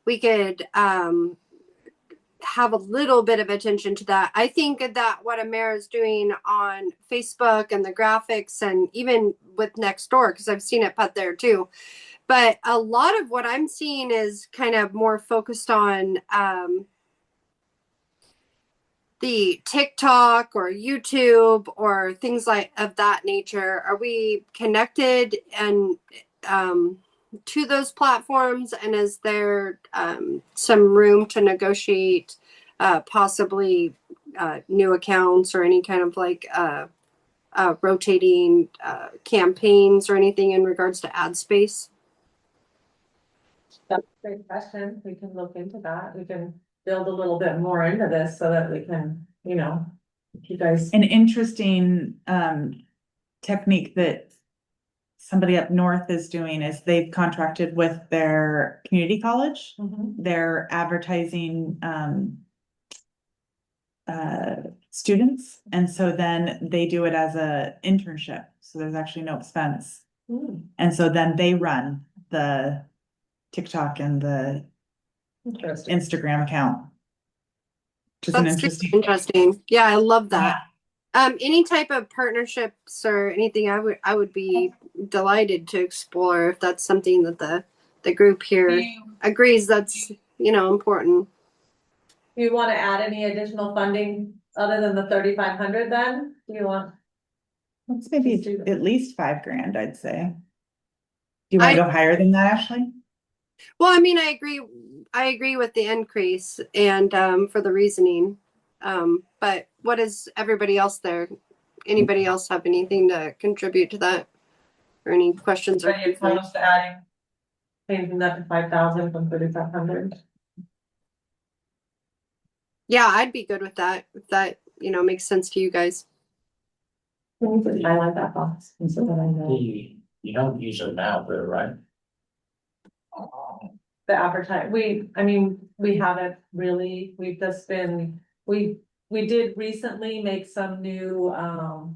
we could have a little bit of attention to that. I think that what Amara is doing on Facebook and the graphics and even with Nextdoor, because I've seen it put there too. But a lot of what I'm seeing is kind of more focused on the TikTok or YouTube or things like of that nature. Are we connected and to those platforms? And is there some room to negotiate possibly new accounts or any kind of like rotating campaigns or anything in regards to ad space? That's a great question. We can look into that. We can build a little bit more into this so that we can, you know, if you guys. An interesting technique that somebody up north is doing is they've contracted with their community college. Mhm. They're advertising students, and so then they do it as a internship, so there's actually no expense. Hmm, And so then they run the TikTok and the Interesting. Instagram account. Which is an That's super interesting. interesting. Yeah, I love that. Any type of partnerships or anything, I would be delighted to explore if that's something that the group here agrees that's, important. Do you want to add any additional funding other than the 3,500 then? Do you want? It's maybe Just do that. at least $5,000, I'd say. Do you want to go higher than that, Ashley? Well, I mean, I agree with the increase and for the reasoning. But what is everybody else there? Anybody else have anything to contribute to that? Or any questions or Are you opposed to adding? Changing that to 5,000 from 3,500? Yeah, I'd be good with that if that, makes sense to you guys. I like that box. So that I know. You don't use it now, but right? The advertise, we haven't really, we've just been, we did recently make some new,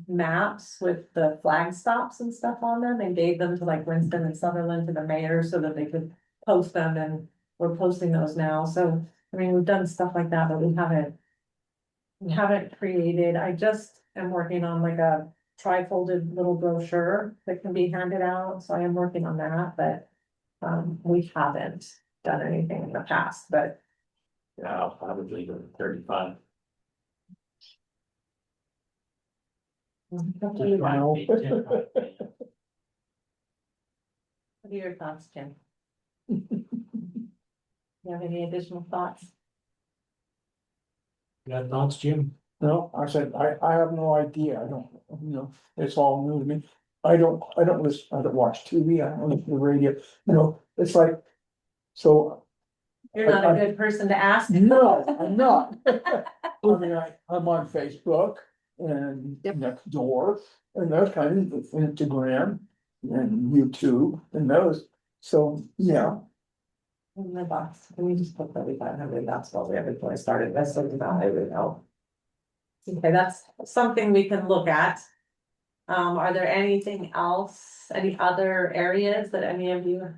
maps with the flag stops and stuff on them and gave them to like Winston and Sutherland to the mayor so that they could post them, and we're posting those now, so, we've done stuff like that, but we haven't created, I just am working on like a tri-folded little brochure that can be handed out, so I am working on that, but we haven't done anything in the past, but. Yeah, I'll probably go to 35. What Just might be 10. are your thoughts, Jim? You have any additional thoughts? You got thoughts, Jim? No, I said, I have no idea, I don't, it's all new to me. I don't listen, I don't watch TV, I don't listen to the radio, it's like, so. You're not a good person to ask. No, I'm not. I'm on Facebook and Yep. Nextdoor and those kinds of Instagram and YouTube and those, so, yeah. In my box, can we just put 3,500, that's what we originally started, that's something about I would know. Okay, that's something we can look at. Are there anything else, any other areas that any of you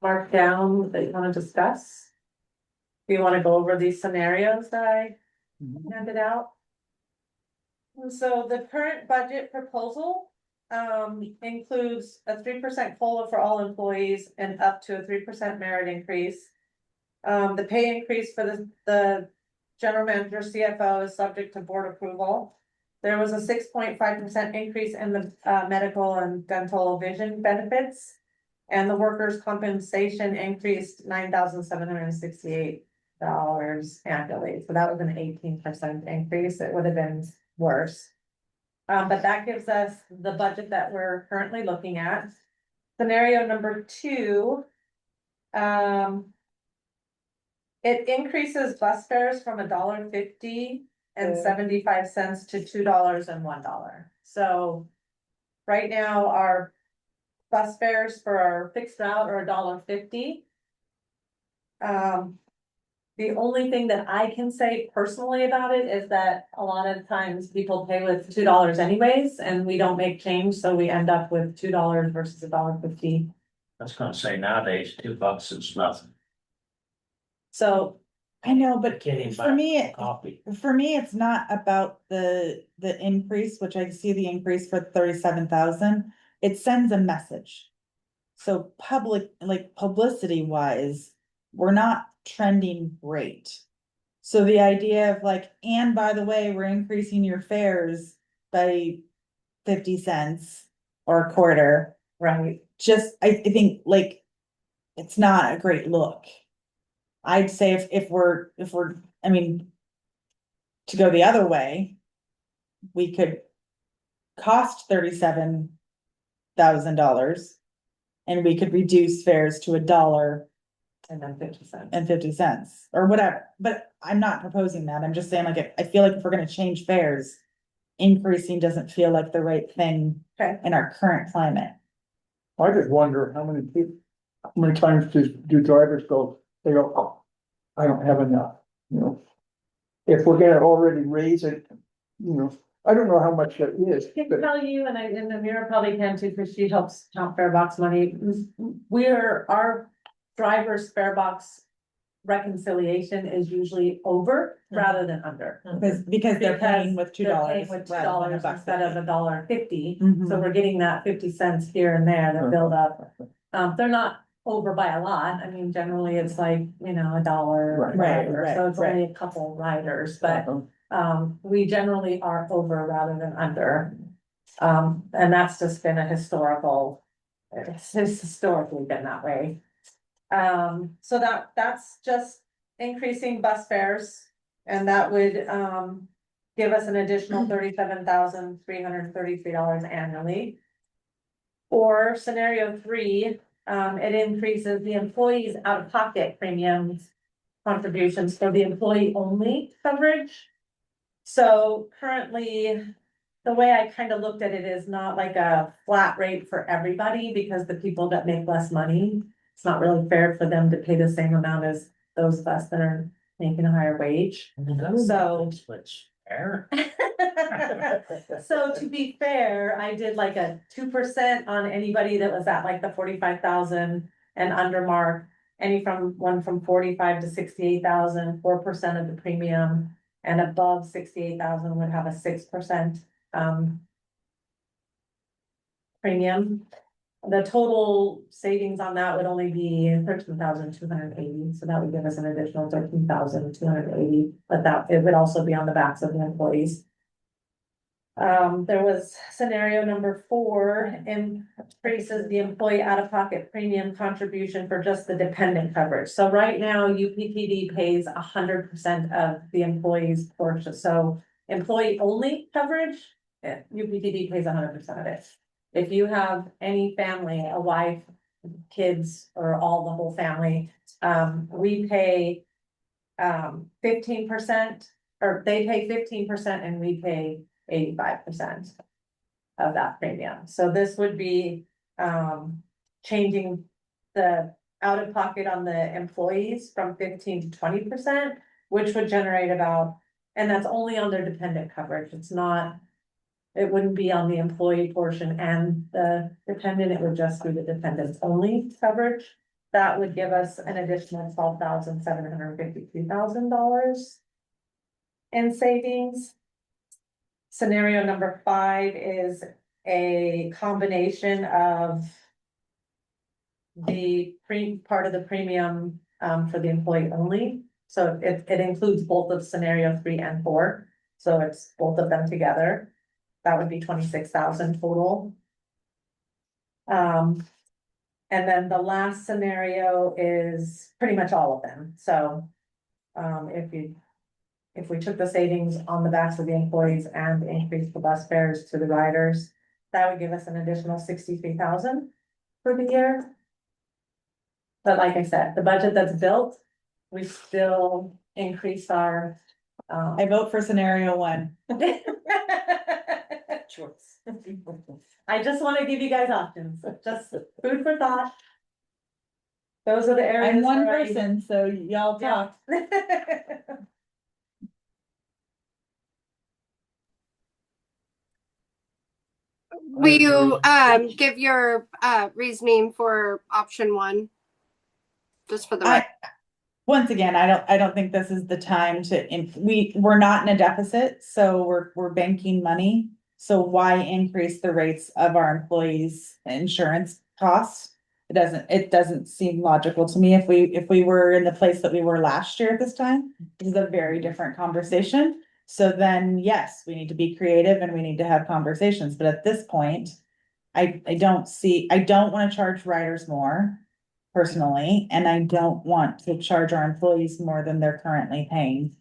marked down that you wanna discuss? Do you wanna go over these scenarios that I handed out? And so the current budget proposal, includes a 3% COLA for all employees and up to a 3% merit increase. The pay increase for the general manager CFO is subject to board approval. There was a 6.5% increase in the medical and dental vision benefits. And the workers' compensation increased $9,768 annually, so that was an 18% increase, it would have been worse. But that gives us the budget that we're currently looking at. Scenario number 2. It increases bus fares from $1.50 to $2.01. So right now, our bus fares for our fixed route are $1.50. The only thing that I can say personally about it is that a lot of times people pay with $2 anyways, and we don't make change, so we end up with $2 versus $1.50. I was gonna say nowadays, $2 is nothing. So, I know, but Getting for back me, coffee. it's not about the increase, which I see the increase for 37,000. It sends a message. So publicity wise, we're not trending great. So the idea of like, and by the way, we're increasing your fares by 50 cents or a quarter. Right. Just, I think like, it's not a great look. I'd say if we're, to go the other way, we could cost $37,000. And we could reduce fares to $1.50 And then 50 cents. or whatever, but I'm not proposing that, I'm just saying like, I feel like if we're gonna change fares. Increasing doesn't feel like the right thing Okay. in our current climate. I just wonder how many people, how many times do drivers go, they go, oh, I don't have enough, you know? If we're gonna already raise it, you know, I don't know how much that is, I can but tell you, and Amira probably can too, because she helps count fare box money, our driver's fare box reconciliation is usually over rather than under. Because they're paying with They're $2. paying with rather than $2 $1.50. instead of $1.50, Mhm. so we're getting that 50 cents here and there to build up. They're not over by a lot, I mean, generally it's like, you know, $1. Right. whatever, Right, So it's right. only a couple riders, but uh, we generally are over rather than under. And that's just been a historical, it's historically been that way. So that's just increasing bus fares. And that would, give us an additional $37,333 annually. Or scenario 3, it increases the employees' out-of-pocket premiums contributions for the employee-only coverage. So currently, the way I kind of looked at it is not like a flat rate for everybody, because the people that make less money, it's not really fair for them to pay the same amount as those of us that are making a higher wage. So- Which, fair. So to be fair, I did like a 2% on anybody that was at like the 45,000 and under mark. One from 45 to 68,000, 4% of the premium, and above 68,000 would have a 6% premium. The total savings on that would only be 13,280, so that would give us an additional 13,280, but it would also be on the backs of the employees. There was scenario number 4, increases the employee out-of-pocket premium contribution for just the dependent coverage. So right now, UPPD pays 100% of the employee's portion, so employee-only coverage, UPPD pays 100% of it. If you have any family, a wife, kids, or the whole family, we pay 15%, or they pay 15% and we pay 85% of that premium. So this would be changing the out-of-pocket on the employees from 15 to 20%, which would generate about, and that's only on their dependent coverage. It wouldn't be on the employee portion and the dependent, it would just be the dependents only coverage. That would give us an additional $12,753,000 in savings. Scenario number 5 is a combination of the part of the premium for the employee only. So it includes both of scenario 3 and 4. So it's both of them together. That would be 26,000 total. And then the last scenario is pretty much all of them. So if we took the savings on the backs of the employees and increased the bus fares to the riders, that would give us an additional 63,000 for the year. But like I said, the budget that's built, we still increase our. I vote for scenario 1. Choice. I just want to give you guys options, just food for thought. Those are the areas. I'm one where I- person, so y'all talk. Will you give your reasoning for option 1? Just for the I, once again, I don't think this is the time we're not in a deficit, so we're banking money. So why increase the rates of our employees' insurance costs? It doesn't seem logical to me. If we were in the place that we were last year at this time, this is a very different conversation. So then, yes, we need to be creative and we need to have conversations, but at this point, I don't want to charge riders more personally, and I don't want to charge our employees more than they're currently paying.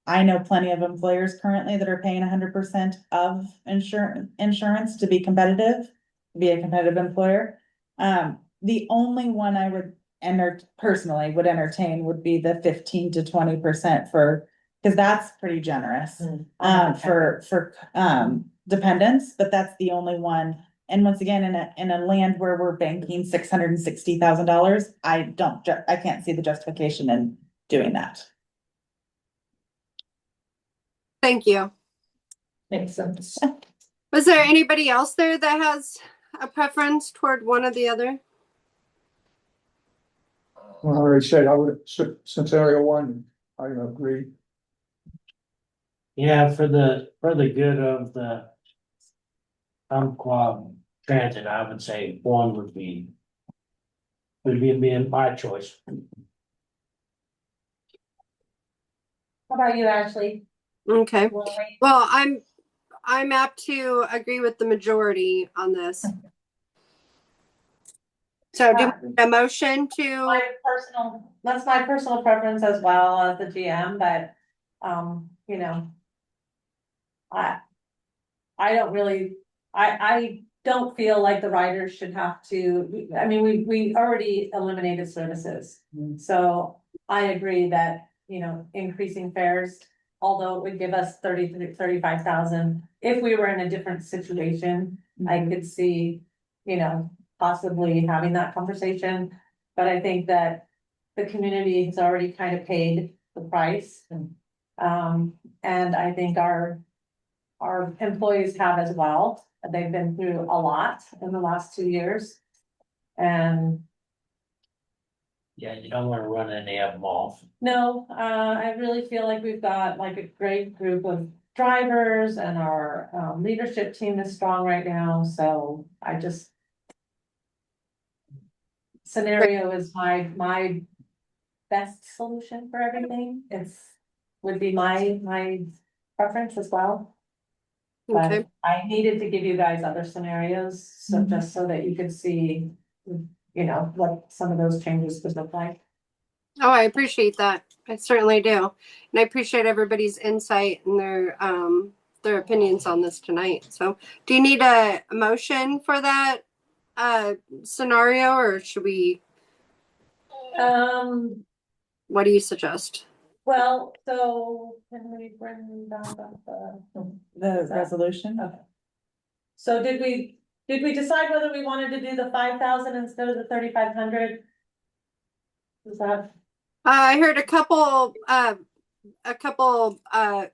I know plenty of employers currently that are paying 100% of insurance to be competitive, be a competitive employer. The only one I would personally would entertain would be the 15 to 20% for, because that's pretty generous. For dependents, but that's the only one. And once again, in a land where we're banking $660,000, I can't see the justification in doing that. Thank you. Makes sense. Was there anybody else there that has a preference toward one or the other? Well, I already said, I would, scenario one, I agree. Yeah, for the good of the Umpqua Transit, I would say one would be my choice. How about you, Ashley? Okay. Well, Well, I'm apt to agree with the majority on this. So do a motion to, that's my personal preference as well as the GM, but, you know. I don't really, I don't feel like the riders should have to, I mean, we already eliminated services. So I agree that, you know, increasing fares, although it would give us 35,000, if we were in a different situation, I could see, you know, possibly having that conversation. But I think that the community has already kind of paid the price. And I think our employees have as well. They've been through a lot in the last 2 years. And Yeah, you don't wanna run any of them off. no, I really feel like we've got like a great group of drivers and our leadership team is strong right now, so I just. Scenario is my best solution for everything. Would be my preference as well. okay, But I needed to give you guys other scenarios, so just so that you could see, you know, what some of those changes could look like. oh, I appreciate that. I certainly do. And I appreciate everybody's insight and their opinions on this tonight. So do you need a motion for that scenario, or should we, what do you suggest? Well, so can we bring down The resolution? Okay. So did we decide whether we wanted to do the 5,000 instead of the 3,500? Is that? I heard a couple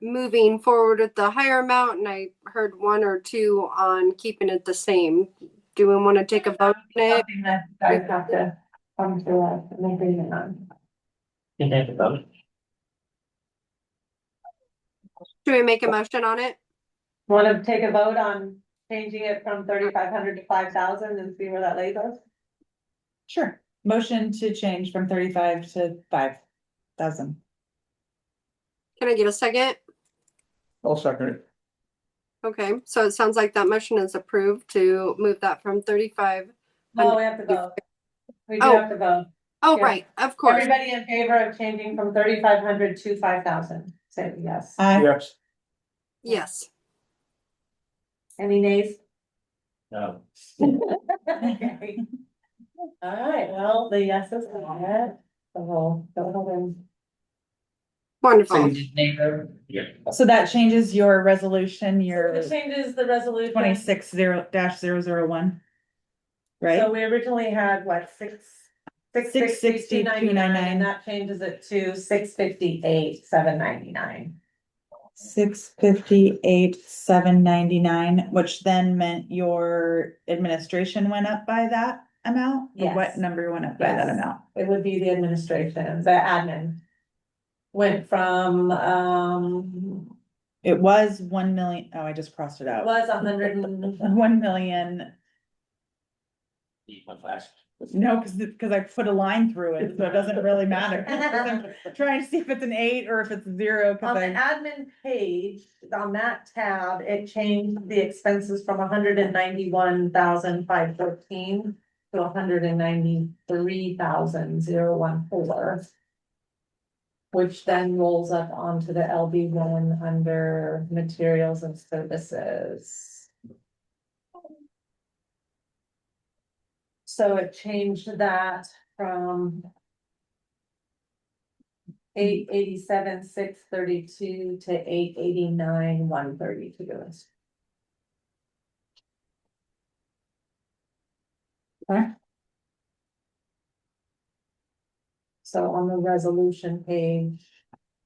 moving forward with the higher amount, and I heard one or two on keeping it the same. Do we want to take a vote on it? Something that you guys have to come to an agreement on. Can have a vote. Should we make a motion on it? Want to take a vote on changing it from 3,500 to 5,000 and see where that lays us? Sure. Motion to change from 35 to 5,000. Can I get a second? I'll second it. Okay, so it sounds like that motion is approved to move that from 35. No, we have to vote. We do Oh. have to vote. Oh, Yeah. right, of course. Everybody in favor of changing from 3,500 to 5,000, say yes. Yes, Yes. Any nays? No. Okay. All right, well, the yeses are it. So we'll go ahead and. Wonderful. Yeah. So that changes your resolution, So your this changes the resolution. 26-0-001. Right? So we originally had what, 660, 299, and that changes it to 658, 799. 658,799, which then meant your administration went up by that amount? Or Yes. what number went up by that Yes. amount? It would be the administration, the admin. Went from, It was 1 million. Oh, I just crossed it out. was 100 and, 1 million. Need my flash. No, because I put a line through it, so it doesn't really matter. I'm trying to see if it's an 8 or if it's 0, on because the admin page, on that tab, it changed the expenses from 191,514 to 193,014. which then rolls up onto the LB one under materials and services. So it changed that from 887, 632 to 889, 132. Okay. So on the resolution page,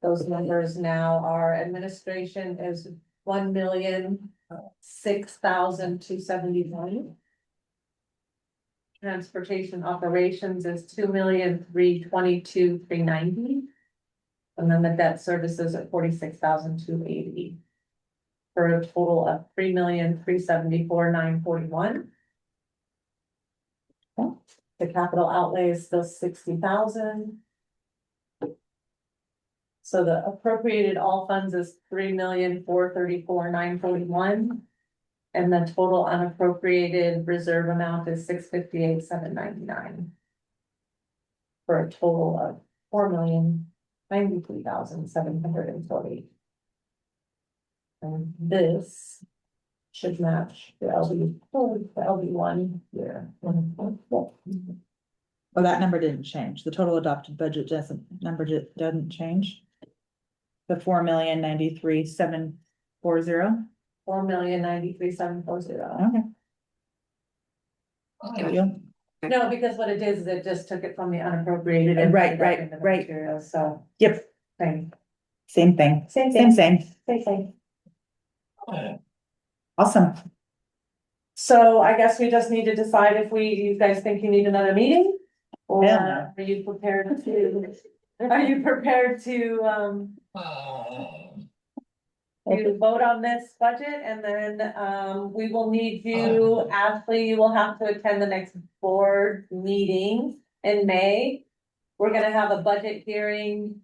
those numbers now are administration is 1,006,271. Transportation operations is 2,322,390. And then the debt services at 46,280. For a total of 3,374,941. The capital outlay is still 60,000. So the appropriated all funds is 3,434,941. And the total unappropriated reserve amount is 658,799. For a total of 4,093,740. And this should match the LB one here. Well, that number didn't change. The total adopted budget doesn't change. The 4,093,740. 4,093,740. Okay. No, because what it is it just took it from the unappropriated. and Right, put it back right, into the right. materials, so. Yep, Same. same thing. Same Same, thing. same. Same. Awesome. So I guess we just need to decide if you guys think you need another meeting? Or Hell no. are you prepared to, to vote on this budget and then, we will need you, Ashley, you will have to attend the next board meeting in May. We're gonna have a budget hearing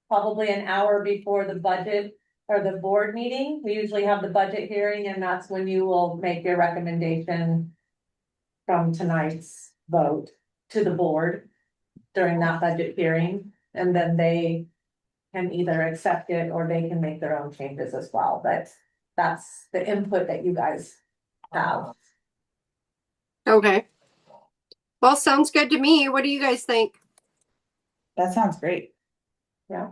probably an hour before the budget or the board meeting. We usually have the budget hearing and that's when you will make your recommendation from tonight's vote to the board during that budget hearing. And then they can either accept it or they can make their own changes as well, but that's the input that you guys have. Okay. Well, sounds good to me. What do you guys think? That sounds great. Yeah.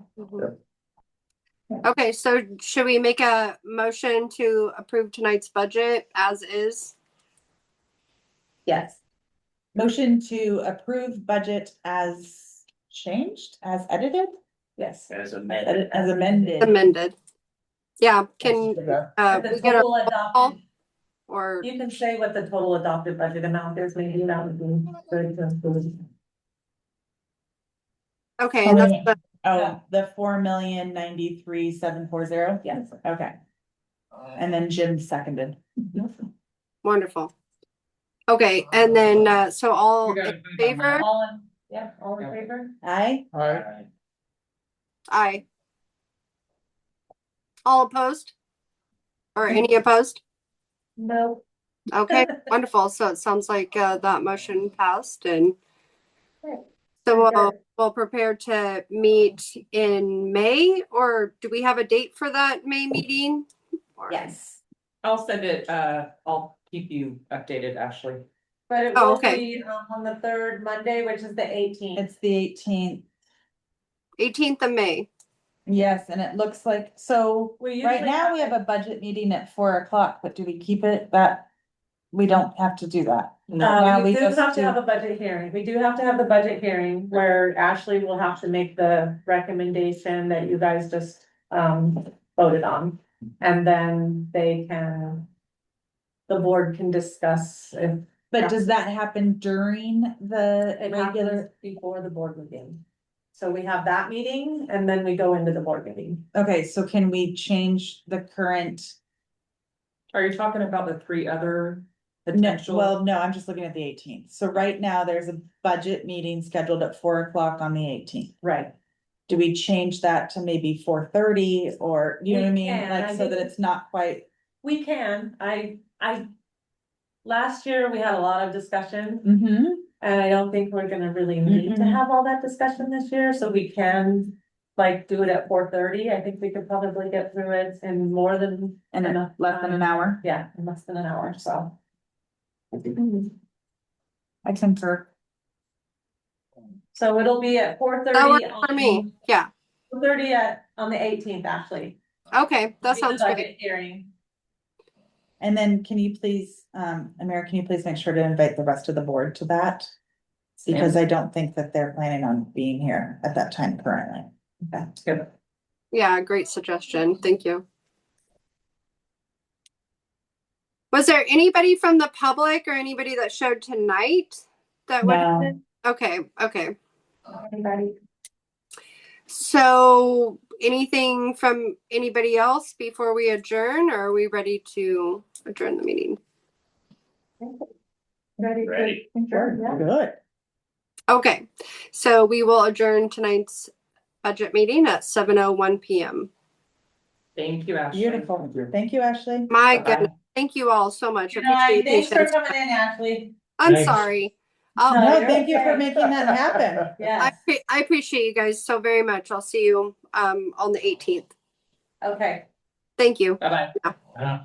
Okay, so should we make a motion to approve tonight's budget as is? Yes. Motion to approve budget as changed, as edited, Yes. As amended. as amended. Amended. Yeah, can, Yeah. The we get a total adopted, or, you can say what the total adopted budget amount is, maybe that would be good to include. okay, and that's the, Oh, the 4,093,740. Yes. Okay, and then Jim seconded. wonderful. Okay, and then, so all You gotta in vote on favor? that. All in favor? Aye. All right, Aye. All opposed? Or any opposed? No. Okay, wonderful. So it sounds like that motion passed and Great. so Good. we'll prepare to meet in May, or do we have a date for that May meeting? Or- Yes, I'll send it, I'll keep you updated, Ashley. but it Oh, will okay. be on the third Monday, which is the 18th. It's the 18th. 18th of May. Yes, and it looks like, so We right usually now we have a budget meeting at 4 o'clock, but do we keep it that? We don't have to do that. Now We we do just have to do- have a budget hearing. We do have to have the budget hearing where Ashley will have to make the recommendation that you guys just voted on. And then the board can discuss if But does that happen during the it regular? happens before the board meeting. So we have that meeting and then we go into the board meeting. Okay, so can we change the current? Are you talking about the three other No, potential? well, no, I'm just looking at the 18th. So right now there's a budget meeting scheduled at 4 o'clock on the 18th. Right. Do we change that to maybe 4:30 or, you know what I We mean? can, I Like, so that think- it's not quite. We can, last year we had a lot of discussion. Mm-hmm. And I don't think we're gonna really need to Mm-mm. have all that discussion this year, so we can like do it at 4:30, I think we could probably get through it in more than And enough less than an time. hour, Yeah, in less than an hour, so. I concur. So it'll be at 4:30. That works for me. Yeah. 4:30 on the 18th, Ashley. Okay, that Be the sounds great. budget Hearing. And then can you please, Amira, can you please make sure to invite the rest of the board to that? Because I don't think that they're planning on being here at that time currently. Okay. Good. Yeah, great suggestion. Thank you. Was there anybody from the public or anybody that showed tonight that would? No. Okay, okay. Anybody? So anything from anybody else before we adjourn, or are we ready to adjourn the meeting? Ready? Ready. Sure, yeah. Good. Okay, so we will adjourn tonight's budget meeting at 7:01 PM. Thank you, Ashley. Beautiful. Thank you, Ashley. My Bye-bye. goodness, thank you all so much. Good night. Appreciate your Thanks for patience. coming in, Ashley. I'm Thanks. sorry. No, No, you're thank you for okay. making that happen. Yes, I appreciate you guys so very much. I'll see you on the 18th. okay. Thank you. Bye-bye. Uh,